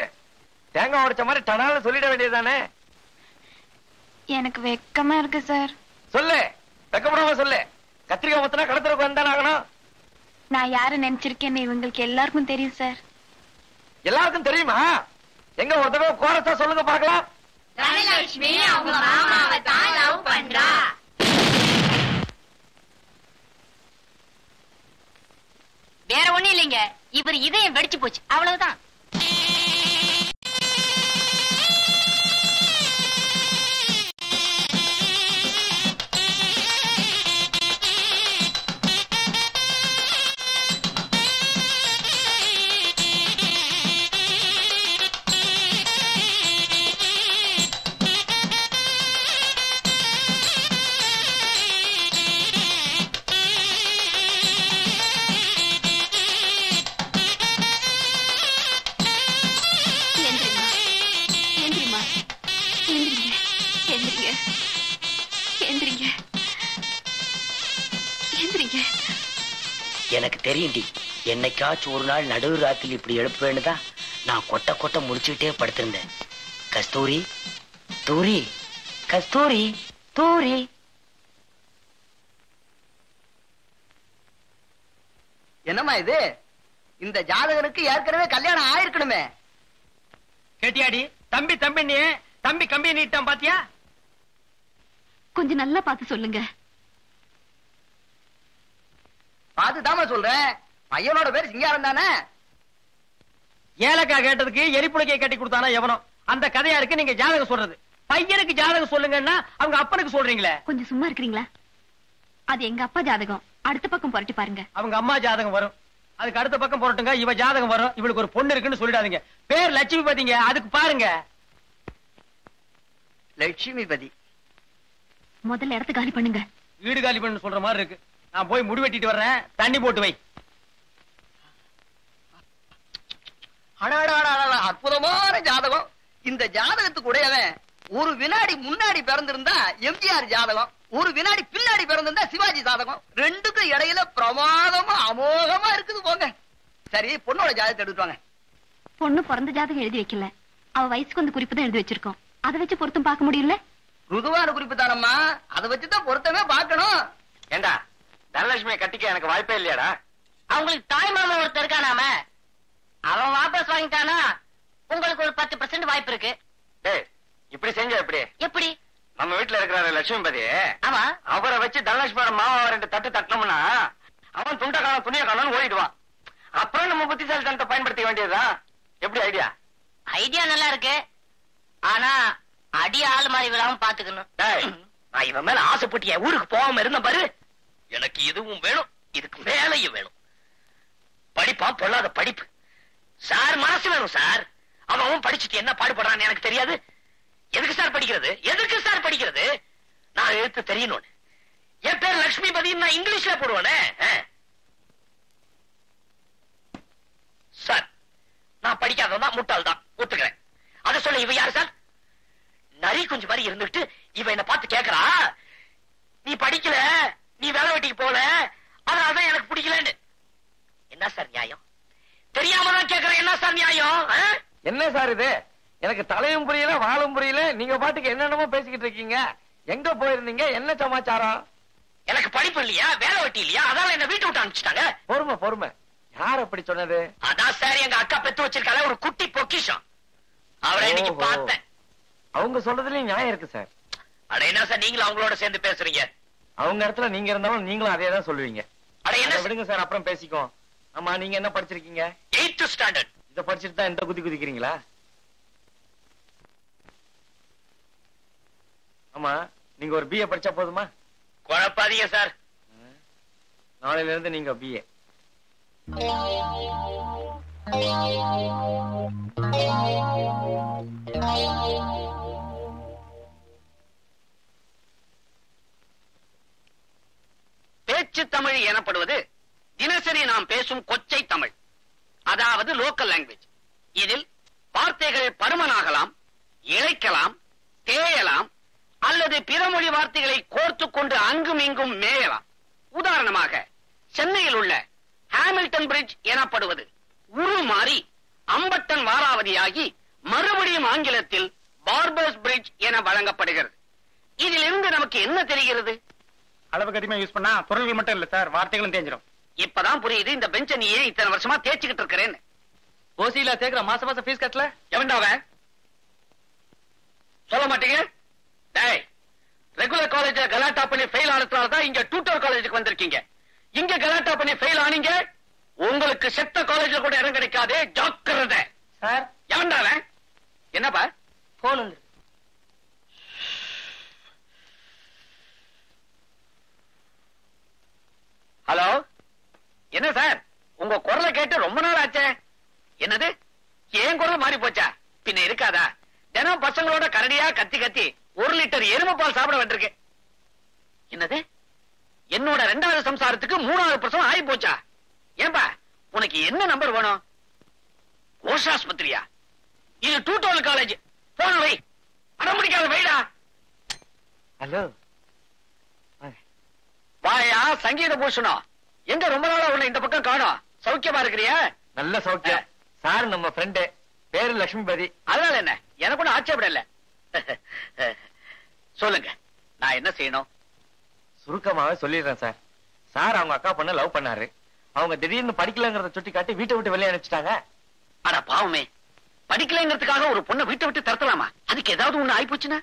[SPEAKER 9] தேங்காய் உடைச்ச மாதிரி டனால சொல்லிட வேண்டியதுதானே.
[SPEAKER 8] எனக்கு வெக்கமா இருக்கு சார்.
[SPEAKER 9] சொல்லு, வெக்கப்படாம சொல்லு. கத்திரிக்காய் மொத்தனா கடத்துறதுக்கு வந்தானே ஆகணும்.
[SPEAKER 8] நான் யாரு நினைச்சிருக்கேன்னு இவங்களுக்கு எல்லாருக்கும் தெரியும் சார்.
[SPEAKER 9] எல்லாருக்கும் தெரியுமா? எங்க ஒரு தடவை கோரஸா சொல்லுங்க பார்க்கலாம்.
[SPEAKER 6] தனலட்சுமி அவங்க மாமாவை தான் லவ் பண்றா. வேற ஒண்ணும் இல்லைங்க, இவர் இதயம் வெடிச்சு போச்சு, அவ்வளவுதான்.
[SPEAKER 3] எனக்கு தெரியும்டி, என்னைக்காச்சும் ஒரு நாள் நடுவு ராத்திரி இப்படி எழுப்புவேன்னுதான் நான் கொட்ட கொட்ட முடிச்சுக்கிட்டே படுத்திருந்தேன். கஸ்தூரி தூரி, கஸ்தூரி தூரி.
[SPEAKER 2] என்னம்மா இது? இந்த ஜாதகனுக்கு ஏற்கனவே கல்யாணம் ஆயிருக்கணுமே.
[SPEAKER 5] கேட்டியாடி? தம்பி தம்பி நீ தம்பி கம்பி நீட்டான் பாத்தியா?
[SPEAKER 6] கொஞ்சம் நல்லா பார்த்து சொல்லுங்க.
[SPEAKER 2] பாத்துதாம சொல்றேன். பையனோட பேர் சிங்காரம் தானே?
[SPEAKER 5] ஏலக்காய் கேட்டதுக்கு எரிப்புளைக்கை கட்டி கொடுத்தானா எவனோ? அந்த கதையா இருக்கு நீங்க ஜாதகம் சொல்றது. பையனுக்கு ஜாதகம் சொல்லுங்கன்னா அவங்க அப்பனுக்கு சொல்றீங்களே.
[SPEAKER 6] கொஞ்சம் சும்மா இருக்கிறீங்களா? அது எங்க அப்பா ஜாதகம். அடுத்த பக்கம் புரட்டி பாருங்க.
[SPEAKER 5] அவங்க அம்மா ஜாதகம் வரும், அதுக்கு அடுத்த பக்கம் புரட்டுங்க. இவ ஜாதகம் வரும். இவளுக்கு ஒரு பொண்ணு இருக்குன்னு சொல்லிடாதீங்க. பேர் லட்சுமி பதிங்க, அதுக்கு பாருங்க.
[SPEAKER 2] லட்சுமிபதி.
[SPEAKER 6] முதல்ல இடத்த காலி பண்ணுங்க.
[SPEAKER 5] வீடு காலி பண்ணு சொல்ற மாதிரி இருக்கு. நான் போய் முடி வெட்டிட்டு வர்றேன், தண்ணி போட்டு வை.
[SPEAKER 2] அற்புதமான ஜாதகம். இந்த ஜாதகத்துக்கு உடையவன் ஒரு வினாடி முன்னாடி பிறந்திருந்தா எம்ஜிஆர் ஜாதகம், ஒரு வினாடி பின்னாடி பிறந்திருந்தா சிவாஜி ஜாதகம். ரெண்டுக்கும் இடையில பிரமாதமா அமோகமா இருக்குது போங்க. சரி, பொண்ணோட ஜாதகத்தை எடுத்துவாங்க.
[SPEAKER 6] பொண்ணு பிறந்த ஜாதகம் எழுதி வைக்கல, அவ வயசுக்கு வந்து குறிப்பு தான் எழுதி வச்சிருக்கோம். அதை வச்சு பொருத்தம் பார்க்க முடியல.
[SPEAKER 2] ருதுவான குறிப்பு தானம்மா, அதை வச்சுதான் பொருத்தமே பார்க்கணும்.
[SPEAKER 9] ஏண்டா தனலட்சுமியை கட்டிக்க எனக்கு வாய்ப்பே இல்லையாடா?
[SPEAKER 4] அவங்களுக்கு தாய் மாமா ஒருத்தர் இருக்கானாம, அவன் வாபஸ் வாங்கிட்டானா உங்களுக்கு ஒரு 10% வாய்ப்பு இருக்கு.
[SPEAKER 9] டேய், இப்படி செஞ்ச எப்படி?
[SPEAKER 4] எப்படி?
[SPEAKER 9] நம்ம வீட்டுல இருக்கிற லட்சுமிபதி,
[SPEAKER 4] ஆமா,
[SPEAKER 9] அவரை வச்சு தனலட்சுமியோட மாமாவை 2 தட்டு தட்டணும்னா அவன் துண்ட காலம் துணிய காலம்னு ஓடிடுவான். அப்புறம் நம்ம புத்திசாலித்தனத்தை பயன்படுத்த வேண்டியதா? எப்படி ஐடியா?
[SPEAKER 4] ஐடியா நல்லா இருக்கு, ஆனா அடி ஆள் மாதிரி விழாம பாத்துக்கணும்.
[SPEAKER 3] நான் இவன் மேல ஆசைப்பட்டு என் ஊருக்கு போகாம இருந்த பாரு. எனக்கு இதுவும் வேணும், இதுக்கு மேலையும் வேணும். படிப்பா பொல்லாத படிப்பு சார். மனசு வேணும் சார். அவன் படிச்சுட்டு என்ன பாடுபடுறான்னு எனக்கு தெரியாது. எதுக்கு சார் படிக்கிறது? எதுக்கு சார் படிக்கிறது? நான் எழுத்து தெரியணும். என் பேர் லட்சுமிபதி, நான் இங்கிலீஷ்ல போடுவானே சார். நான் படிக்காததான் முட்டாள் தான் ஒத்துக்கிறேன். அதை சொல்ல இவ யாரு சார்? நரி கொஞ்சம் மாதிரி இருந்துட்டு இவ என்ன பார்த்து கேக்குறா, நீ படிக்கல, நீ வேலை வெட்டிக்கு போல, அதனாலதான் எனக்கு பிடிக்கலன்னு. என்ன சார் நியாயம்? தெரியாம தான் கேக்குறேன். என்ன சார் நியாயம்?
[SPEAKER 9] என்ன சார் இது? எனக்கு தலையும் புரியல, வாழும் புரியல. நீங்க பாட்டுக்கு என்னென்னமோ பேசிக்கிட்டு இருக்கீங்க. எங்க போயிருந்தீங்க? என்ன சமாச்சாரம்?
[SPEAKER 3] எனக்கு படிப்பு இல்லையா, வேலை வெட்டி இல்லையா, அதால என்ன வீட்டு விட்டு அனுப்பிச்சிட்டாங்க.
[SPEAKER 9] பொறுமை பொறுமை. யார் அப்படி சொன்னது?
[SPEAKER 3] அதான் சார் எங்க அக்கா பெத்து வச்சிருக்கால ஒரு குட்டி பொக்கிஷம். அவரை இன்னைக்கு பார்த்தேன்.
[SPEAKER 9] அவங்க சொல்றதுலயும் நியாயம் இருக்கு சார்.
[SPEAKER 3] அட என்ன சார் நீங்களும் அவங்களோட சேர்ந்து பேசுறீங்க?
[SPEAKER 9] அவங்க இடத்துல நீங்க இருந்தாலும் நீங்களும் அதே தான் சொல்லுவீங்க.
[SPEAKER 3] அட என்ன
[SPEAKER 9] விடுங்க சார், அப்புறம் பேசிக்கோ. ஆமா, நீங்க என்ன படிச்சிருக்கீங்க?
[SPEAKER 3] 8th standard.
[SPEAKER 9] இத படிச்சுட்டு தான் இந்த குதிக்கிறீங்களா? ஆமா, நீங்க ஒரு BA படிச்சா போதுமா?
[SPEAKER 3] குழப்பாதீங்க சார்.
[SPEAKER 9] நாளையில இருந்து நீங்க BA.
[SPEAKER 3] பேச்சு தமிழ் எனப்படுவது தினசரி நாம் பேசும் கொச்சை தமிழ், அதாவது லோக்கல் லாங்குவேஜ். இதில் வார்த்தைகள் பருமனாகலாம், இழைக்கலாம், தேயலாம் அல்லது
[SPEAKER 9] பிறமொழி வார்த்தைகளை கோர்த்து கொண்டு அங்கும் இங்கும் மேயலாம். உதாரணமாக சென்னையில் உள்ள ஹாமில்டன் பிரிட்ஜ் எனப்படுவது உருமாறி அம்பட்டன் வாராவதியாகி மறுபடியும் ஆங்கிலத்தில் பார்பர்ஸ் பிரிட்ஜ் என வழங்கப்படுகிறது. இதிலிருந்து நமக்கு என்ன தெரிகிறது?
[SPEAKER 5] அளவுக்கு அதிகமா யூஸ் பண்ணா பொருள்கள் மட்டும் இல்ல சார், வார்த்தைகளும் தேஞ்சிரும்.
[SPEAKER 9] இப்பதான் புரியுது இந்த பெஞ்ச நீ ஏன் இத்தனை வருஷமா தேய்ச்சிக்கிட்டு இருக்கிறேன்னு.
[SPEAKER 5] ஓசியில சேர்க்கிற மாசம் மாசம் ஃபீஸ் கட்டல
[SPEAKER 9] எவன்டாவ சொல்ல மாட்டீங்க? டேய், ரெகுலர் காலேஜ் கலாட்டா பண்ணி ஃபெயில் ஆனதுனால தான் இங்க டியூட்டர் காலேஜுக்கு வந்திருக்கீங்க. இங்க கலாட்டா பண்ணி ஃபெயில் ஆனீங்க, உங்களுக்கு செத்த காலேஜ்ல கூட இடம் கிடைக்காதே, ஜாக்கிரதை.
[SPEAKER 5] சார்
[SPEAKER 9] எவன்டாவ? என்னப்பா
[SPEAKER 7] போன் வந்து
[SPEAKER 9] ஹலோ, என்ன சார் உங்க குரலை கேட்டு ரொம்ப நாள் ஆச்சே. என்னது, ஏன் குரல் மாறி போச்சா? பின்ன இருக்காதா? தினம் பசங்களோட கரடியா கத்தி கத்தி 1 லிட்டர் எருமை பால் சாப்பிட வேண்டியிருக்கு. என்னது, என்னோட 2வது சம்சாரத்துக்கு 3வது பிரசவம் ஆகி போச்சா? ஏன்பா உனக்கு என்ன நம்பர் வேணும்? கோஷாஸ்பத்திரியா? இது டூட்டோல் காலேஜ். போன் வை, அடம் பிடிக்காத வைடா.
[SPEAKER 5] ஹலோ
[SPEAKER 9] வாயா சங்கீத பூஷணம், எங்க ரொம்ப நாளா உன்னை இந்த பக்கம் காணோம். சௌக்கியமா இருக்கிறியா?
[SPEAKER 5] நல்ல சௌக்கியம் சார். நம்ம ஃப்ரெண்டு பேரு லட்சுமிபதி.
[SPEAKER 9] அதனால என்ன, எனக்கு ஒன்னும் ஆட்சேபம் இல்ல. சொல்லுங்க, நான் என்ன செய்யணும்?
[SPEAKER 5] சுருக்கமாவே சொல்லிடுறேன் சார். சார் அவங்க அக்கா பொண்ண லவ் பண்ணாரு. அவங்க திடீர்னு படிக்கலங்கறத சுட்டி காட்டி வீட்டை விட்டு வெளியே அனுப்பிச்சிட்டாங்க.
[SPEAKER 9] அட பாவமே, படிக்கலைங்கிறதுக்காக ஒரு பொண்ணை வீட்டை விட்டு தரத்தலாமா? அதுக்கு ஏதாவது ஒண்ணு ஆயிப்போச்சுன்னா?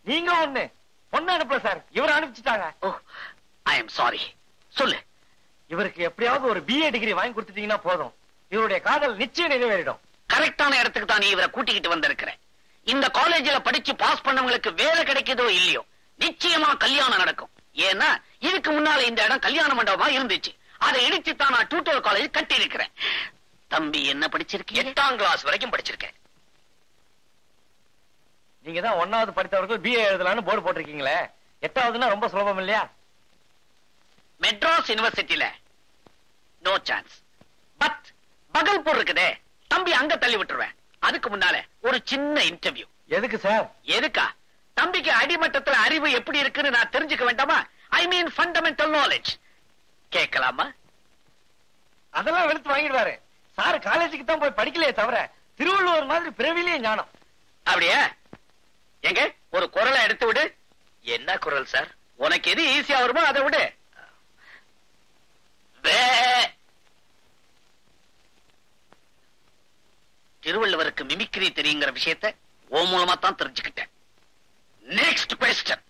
[SPEAKER 5] நீங்க ஒண்ணு பொண்ணு அனுப்பல சார், இவரை அனுப்பிச்சிட்டாங்க.
[SPEAKER 9] ஓ, ஐ எம் சாரி. சொல்லு.
[SPEAKER 5] இவருக்கு எப்படியாவது ஒரு BA டிகிரி வாங்கி கொடுத்துட்டீங்கன்னா போதும், இவருடைய காதல் நிச்சயம் நிறைவேறிடும்.
[SPEAKER 9] கரெக்டான இடத்துக்கு தான் நீ இவரை கூட்டிக்கிட்டு வந்திருக்கிறேன். இந்த காலேஜ்ல படிச்சு பாஸ் பண்ணவங்களுக்கு வேலை கிடைக்குதோ இல்லையோ, நிச்சயமா கல்யாணம் நடக்கும். ஏன்னா இதுக்கு முன்னால இந்த இடம் கல்யாண மண்டபமா இருந்துச்சு. அதை இடிச்சு தான் நான் டியூட்டர் காலேஜ் கட்டி இருக்கிறேன். தம்பி என்ன படிச்சிருக்கீங்க?
[SPEAKER 3] 8ஆம் கிளாஸ் வரைக்கும் படிச்சிருக்கேன்.
[SPEAKER 5] நீங்க தான் 1வது படித்தவர்கள் BA எழுதலாம்னு போர்டு போட்டிருக்கீங்களே, 8வதுன்னா ரொம்ப சுலபம் இல்லையா?
[SPEAKER 9] மெட்ராஸ் யூனிவர்சிட்டியில நோ சான்ஸ். பட் பகல்பூர் இருக்குதே, தம்பி அங்க தள்ளி விட்டுருவேன். அதுக்கு முன்னால ஒரு சின்ன இன்டர்வியூ.
[SPEAKER 5] எதுக்கு சார்?
[SPEAKER 9] எதுக்கா? தம்பிக்கு அடிமட்டத்துல அறிவு எப்படி இருக்குன்னு நான் தெரிஞ்சுக்க வேண்டாமா? ஐ மீன் ஃபண்டமெண்டல் நாலேஜ். கேட்கலாமா?
[SPEAKER 5] அதெல்லாம் வெளுத்து வாங்கிடுவாரு. சார் காலேஜுக்கு தான் போய் படிக்கலையே தவிர திருவள்ளுவர் மாதிரி பிறவிலேயே ஞானம்.
[SPEAKER 9] அப்படியே எங்க ஒரு குரலை எடுத்து விடு.
[SPEAKER 3] என்ன குரல் சார்?
[SPEAKER 9] உனக்கு எது ஈஸியா வருமோ அதை விடு. திருவள்ளுவருக்கு மிமிக்ரி தெரியுங்கிற விஷயத்தை ஓ மூலமா தான் தெரிஞ்சுக்கிட்டேன். Next question.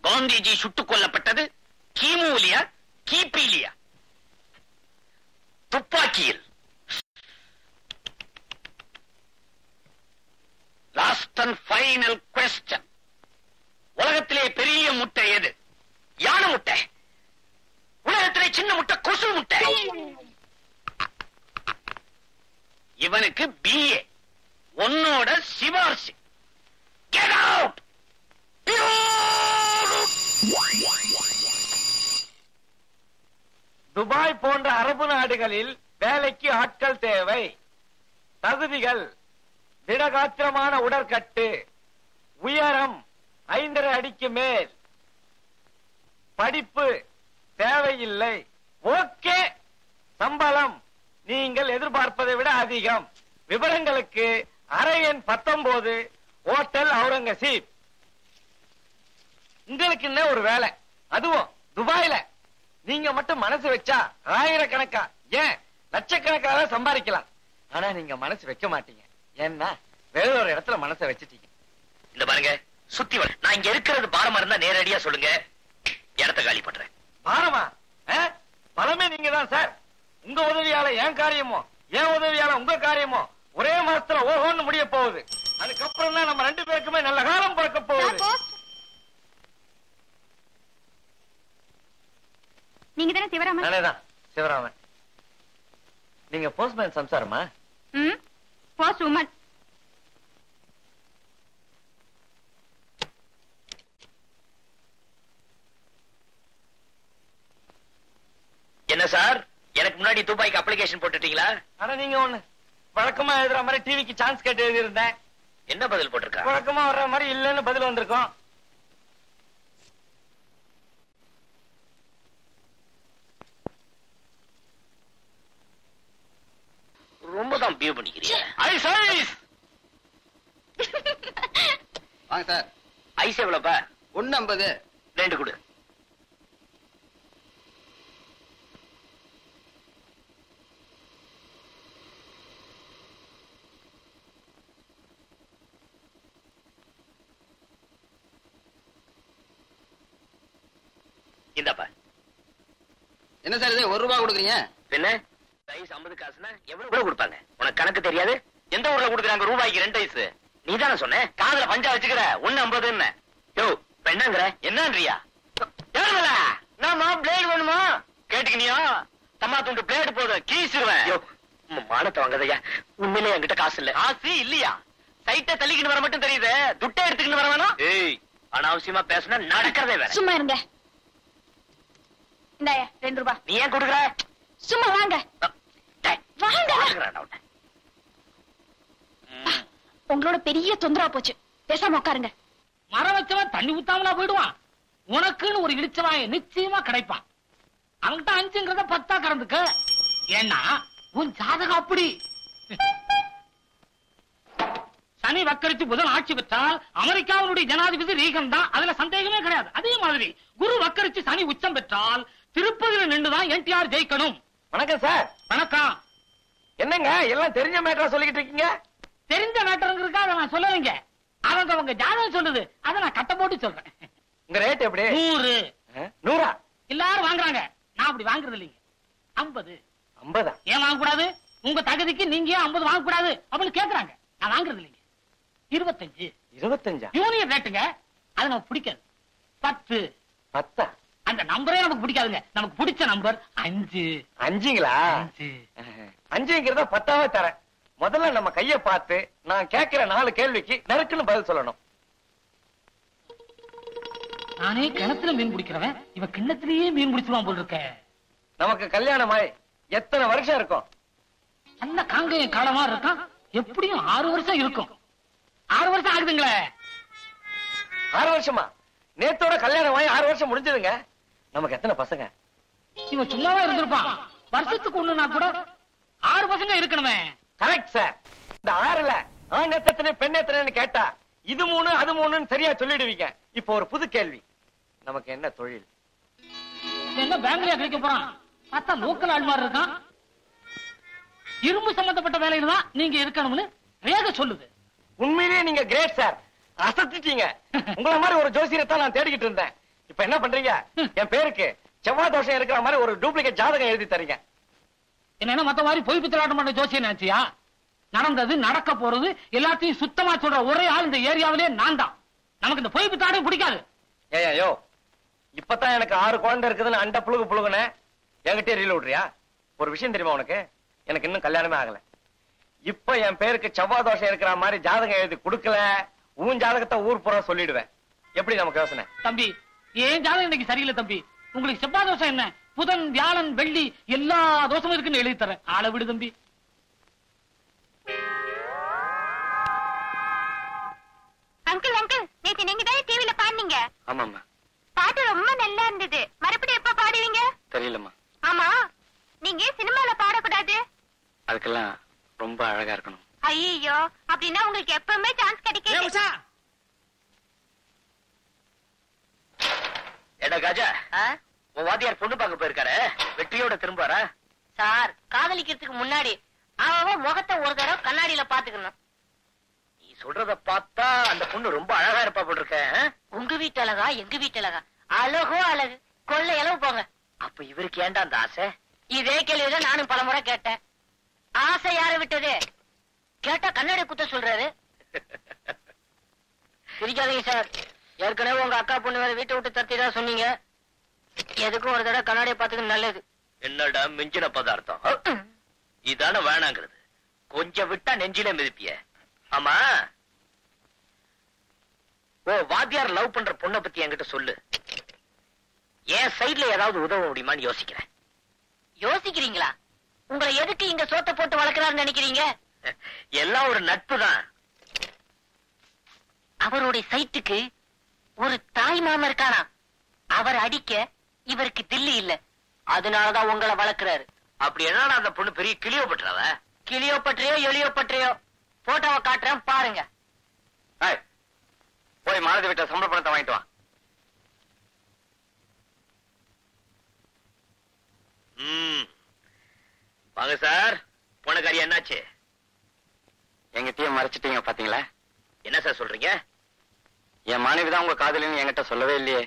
[SPEAKER 9] காந்திஜி சுட்டுக் கொல்லப்பட்டது கிமுலியா கிபிலியா? துப்பாக்கியில். Last and final question. உலகத்திலே பெரிய முட்டை எது? யானை முட்டை. உலகத்திலே சின்ன முட்டை கொசு முட்டை. இவனுக்கு BA, உன்னோட சிபார்சி. Get out!
[SPEAKER 5] துபாய் போன்ற அரபு நாடுகளில் வேலைக்கு ஆட்கள் தேவை. தகுதிகள்: திடகாத்திரமான உடற்கட்டு, உயரம் 5.5 அடிக்கு மேல், படிப்பு தேவையில்லை. ஓகே. சம்பளம் நீங்கள் எதிர்பார்ப்பதை விட அதிகம். விவரங்களுக்கு அறை எண் 19, ஹோட்டல் அவுரங்கசீப். உங்களுக்கு என்ன ஒரு வேலை, அதுவும் துபாயில. நீங்க மட்டும் மனசு வச்சா ஆயிரக்கணக்கா, ஏன் லட்சக்கணக்காக சம்பாதிக்கலாம். ஆனா நீங்க மனசு வைக்க மாட்டீங்க. ஏன்னா வேற ஒரு இடத்துல மனசை வச்சுட்டீங்க.
[SPEAKER 3] இந்த பாருங்க, சுத்தி வர நான் இங்க இருக்கிறது பாரமா இருந்தா நேரடியா சொல்லுங்க, இடத்த காலி பண்றேன்.
[SPEAKER 5] பாரமா? பலமே நீங்க தான் சார். உங்க உதவியால என் காரியமோ, என் உதவியால உங்க காரியமோ ஒரே மாசத்துல ஓஹோன்னு முடிய போகுது. அதுக்கப்புறம் தான் நம்ம 2 பேருக்குமே நல்ல காலம் பிறக்க போகுது.
[SPEAKER 6] நீங்க தானே சிவராமன்?
[SPEAKER 5] நானேதான் சிவராமன். நீங்க போஸ்ட்மேன் சம்சாரமா?
[SPEAKER 6] Post woman.
[SPEAKER 3] என்ன சார், எனக்கு முன்னாடி துபாய்க்கு அப்ளிகேஷன் போட்டுட்டீங்களா?
[SPEAKER 5] ஆனா நீங்க ஒண்ணு வழக்கமா எழுதுற மாதிரி டிவிக்கு சான்ஸ் கேட்டு எழுதி இருந்தேன்.
[SPEAKER 3] என்ன பதில் போட்டிருக்கா?
[SPEAKER 5] வழக்கமா வர்ற மாதிரி இல்லன்னு பதில் வந்திருக்கோம்.
[SPEAKER 3] இப்பதான் பியூ பண்ணிக்கிறீங்க.
[SPEAKER 9] Ice ice.
[SPEAKER 2] வாங்க சார்.
[SPEAKER 3] ஐஸ் எவ்வளவுப்பா?
[SPEAKER 2] 1.50.
[SPEAKER 3] 2 கொடு. இந்தப்பா.
[SPEAKER 2] என்ன சார் இது 1 ரூபாய் கொடுக்குறீங்க?
[SPEAKER 3] என்ன ஐஸ் 50 காசுனா எவ்வளவு கொடுப்பாங்க? உனக்கு கணக்கு தெரியாது? எந்த ஊர்ல கொடுக்குறாங்க ரூபாய்க்கு 2 ஐஸ்? நீ தானே சொன்ன. காதுல பஞ்சா வச்சுக்கிற 1.50. யோ பெண்ணாங்கிற என்னன்றியா? நாமா பிளேடு வேணுமா கேட்டுக்கினியா? தம்மா துண்டு பிளேடு போதும் கீசிடுவேன். மானத்தை வாங்கதையா, உண்மையிலே என்கிட்ட காசு இல்ல. காசு இல்லையா? சைட்டை தள்ளிக்கிட்டு வர மட்டும் தெரியுது, துட்டை எடுத்துக்கிட்டு வர வேணாம். ஏய் அனாவசியமா பேசினா நடக்கிறதே வேற.
[SPEAKER 6] சும்மா இருங்க. இந்தாயா 2 ரூபாய்.
[SPEAKER 3] நீ ஏன் கொடுக்குற?
[SPEAKER 6] சும்மா வாங்க வாங்க. உங்களோட பெரிய தொந்தரவா போச்சு, பேசாம உட்காருங்க.
[SPEAKER 10] மரம் வச்சவன் தண்ணி ஊத்தாமலா போயிடுவான். உனக்குன்னு ஒரு இடிச்சவாய நிச்சயமா கிடைப்பான். அவன்கிட்ட 5ங்கிறத 10 கறந்துக்க. ஏன்னா உன் ஜாதகம் அப்படி. சனி வக்கரித்து புதன் ஆட்சி பெற்றால் அமெரிக்காவுடைய ஜனாதிபதி ரீகன் தான், அதுல சந்தேகமே கிடையாது. அதே மாதிரி குரு வக்கரிச்சு சனி உச்சம் பெற்றால் திருப்பதியில நின்றுதான் NTR ஜெயிக்கணும்.
[SPEAKER 5] வணக்கம் சார்.
[SPEAKER 10] வணக்கம்.
[SPEAKER 5] என்னங்க எல்லாம் தெரிஞ்ச மேட்டரா சொல்லிக்கிட்டு இருக்கீங்க?
[SPEAKER 10] தெரிஞ்ச மேட்டருங்க அதை நான் சொல்லலைங்க. அவங்க ஜாதகம் சொல்லுது, அதை நான் கட்ட போட்டு சொல்றேன்.
[SPEAKER 5] உங்க ரேட் எப்படி?
[SPEAKER 10] 100.
[SPEAKER 5] 100?
[SPEAKER 10] எல்லாரும் வாங்குறாங்க, நான் அப்படி வாங்குறது இல்லைங்க. 50.
[SPEAKER 5] 50?
[SPEAKER 10] ஏன் வாங்க கூடாது? உங்க தகுதிக்கு நீங்க 50 வாங்க கூடாது அப்படின்னு கேக்குறாங்க. நான் வாங்குறது இல்லைங்க. 25.
[SPEAKER 5] 25?
[SPEAKER 10] யூனியன் ரேட்டுங்க, அது நமக்கு பிடிக்காது. 10.
[SPEAKER 5] 10?
[SPEAKER 10] அந்த நம்பரே நமக்கு பிடிக்காதுங்க. நமக்கு பிடிச்ச நம்பர் 5.
[SPEAKER 5] 5ங்களா? 5ங்கிறத 10ஆவே தரேன். முதல்ல நம்ம கைய பார்த்து நான் கேட்கிற 4 கேள்விக்கு நறுக்குன்னு பதில் சொல்லணும்.
[SPEAKER 10] நானே கிணத்துல மீன் பிடிக்கிறவன், இவ கிண்ணத்திலேயே மீன் பிடிச்சுவான் போல் இருக்க.
[SPEAKER 5] நமக்கு கல்யாணமாய் எத்தனை வருஷம் இருக்கும்?
[SPEAKER 10] நல்ல காங்கைய காலமா இருக்கான். எப்படியும் 6 வருஷம் இருக்கும். 6 வருஷம் ஆகுதுங்களே.
[SPEAKER 5] 6 வருஷமா? நேத்தோட கல்யாணமாய் 6 வருஷம் முடிஞ்சதுங்க. நமக்கு எத்தனை பசங்க?
[SPEAKER 10] இவன் சும்மாவா இருந்திருப்பான். வருஷத்துக்கு ஒண்ணுனா கூட 6 பசங்க இருக்கணுமே.
[SPEAKER 5] Correct sir. இந்த 6ல ஆண் எத்தனை பெண் எத்தனைன்னு கேட்டா இது 3 அது 3ன்னு சரியா சொல்லிடுவீங்க. இப்போ ஒரு புது கேள்வி, நமக்கு என்ன தொழில்?
[SPEAKER 10] என்ன பேங்க்லயா கிடைக்க போறான்? பார்த்தா லோக்கல் ஆள் மாதிரி இருக்கான். இரும்பு சம்பந்தப்பட்ட வேலையில தான் நீங்க இருக்கணும்னு வேக சொல்லுது.
[SPEAKER 5] உண்மையிலேயே நீங்க கிரேட் சார், அசத்திட்டீங்க. உங்களை மாதிரி ஒரு ஜோசியரை நான் தேடிக்கிட்டு இருந்தேன். இப்ப என்ன பண்றீங்க? என் பேருக்கு செவ்வாய் தோஷம் இருக்கிற மாதிரி ஒரு டூப்ளிகேட் ஜாதகம் எழுதி தரீங்க.
[SPEAKER 10] என்ன மத்த மாதிரி பொய் பித்தலாட்டம் பண்ண ஜோசியம் நினைச்சியா? நடந்தது நடக்க போறது எல்லாத்தையும் சுத்தமா சொல்ற ஒரே ஆள் இந்த ஏரியாவிலே நான் தான். நமக்கு இந்த பொய் பித்தாட்டம் பிடிக்காது.
[SPEAKER 5] ஏயோ இப்பதான் எனக்கு 6 குழந்தை இருக்குதுன்னு அண்ட புழுகுன என்கிட்ட ரீல் விடுறியா? ஒரு விஷயம் தெரியுமா உனக்கு? எனக்கு இன்னும் கல்யாணமே ஆகல. இப்ப என் பேருக்கு செவ்வாய் தோஷம் இருக்கிற மாதிரி ஜாதகம் எழுதி கொடுக்கல, உன் ஜாதகத்தை ஊர் புற சொல்லிடுவேன். எப்படி நமக்கு யோசனை?
[SPEAKER 10] தம்பி ஏன் ஜாதகம் இன்னைக்கு சரியில்லை தம்பி. உங்களுக்கு செவ்வாய் தோஷம் என்ன, புதன் வியாழன் வெள்ளி எல்லா தோஷமும் இருக்குன்னு எழுதி தரேன். ஆள விடு தம்பி.
[SPEAKER 6] அங்கிள் அங்கிள், நேத்து நீங்க தான் டிவில பாடுனீங்க.
[SPEAKER 3] ஆமாம்மா.
[SPEAKER 6] பாட்டு ரொம்ப நல்லா இருந்தது. மறுபடியும் எப்ப பாடுவீங்க?
[SPEAKER 3] தெரியலம்மா.
[SPEAKER 6] ஆமா, நீங்க சினிமால பாடக்கூடாது?
[SPEAKER 3] அதுக்கெல்லாம் ரொம்ப அழகா இருக்கணும்.
[SPEAKER 6] ஐயோ, அப்படின்னா உங்களுக்கு எப்பவுமே சான்ஸ் கிடைக்காது.
[SPEAKER 3] ஏடா காஜா, உன் வாத்தியார் பொண்ணு பார்க்க போயிருக்காரு, வெற்றியோட திரும்புவாரா?
[SPEAKER 4] சார், காதலிக்கிறதுக்கு முன்னாடி அவன் முகத்தை ஒரு தடவை கண்ணாடியில பாத்துக்கணும்.
[SPEAKER 3] நீ சொல்றத பார்த்தா அந்த பொண்ணு ரொம்ப அழகா இருப்பா போல் இருக்க.
[SPEAKER 4] உங்க வீட்டு அழகா எங்க வீட்டு அழகா? அழகோ அழகு, கொள்ள இளவு போங்க.
[SPEAKER 3] அப்ப இவருக்கு ஏண்டா அந்த ஆசை?
[SPEAKER 4] இதே கேள்விதான் நானும் பலமுறை கேட்டேன். ஆசை யாரை விட்டது? கேட்டா கண்ணாடி குத்த சொல்றாரு. சிரிக்காதீங்க சார். ஏற்கனவே உங்க அக்கா பொண்ணு வேற வீட்டை விட்டு தத்திதான் சொன்னீங்க. எதுக்கும் ஒரு தடவை கண்ணாடியை பார்த்துக்க நல்லது.
[SPEAKER 3] என்னடா மிஞ்சின பதார்த்தம்? இதான வேணாங்கிறது. கொஞ்சம் விட்டா நெஞ்சில மிதிப்பிய. ஆமா, ஓ வாத்தியார் லவ் பண்ற பொண்ணை பத்தி என்கிட்ட சொல்லு. என் சைட்ல ஏதாவது உதவ முடியுமான்னு யோசிக்கிறேன்.
[SPEAKER 4] யோசிக்கிறீங்களா? உங்களை எதுக்கு இங்க சோத்த போட்டு வளர்க்கிறாருன்னு நினைக்கிறீங்க?
[SPEAKER 3] எல்லாம் ஒரு நட்பு தான்.
[SPEAKER 4] அவருடைய சைட்டுக்கு ஒரு தாய் மாமா இருக்கானா? அவர் அடிக்க இவருக்கு தில்லி இல்ல, அதனாலதான் உங்களை வளர்க்கிறாரு.
[SPEAKER 3] அப்படி என்னடா அந்த பொண்ணு பெரிய கிளியோ பட்டுறாவ?
[SPEAKER 4] கிளியோ பற்றியோ எலியோ பற்றியோ போட்டோவை காட்டுறேன் பாருங்க.
[SPEAKER 5] போய் மாலதி வீட்டை சம்பள பணத்தை வாங்கிட்டு வா.
[SPEAKER 3] வாங்க சார். போன காரியம் என்னாச்சு?
[SPEAKER 5] எங்கிட்டயே மறைச்சிட்டீங்க பாத்தீங்களா?
[SPEAKER 3] என்ன சார் சொல்றீங்க?
[SPEAKER 5] என் மனைவிதான் உங்க காதலின்னு என்கிட்ட சொல்லவே இல்லையே.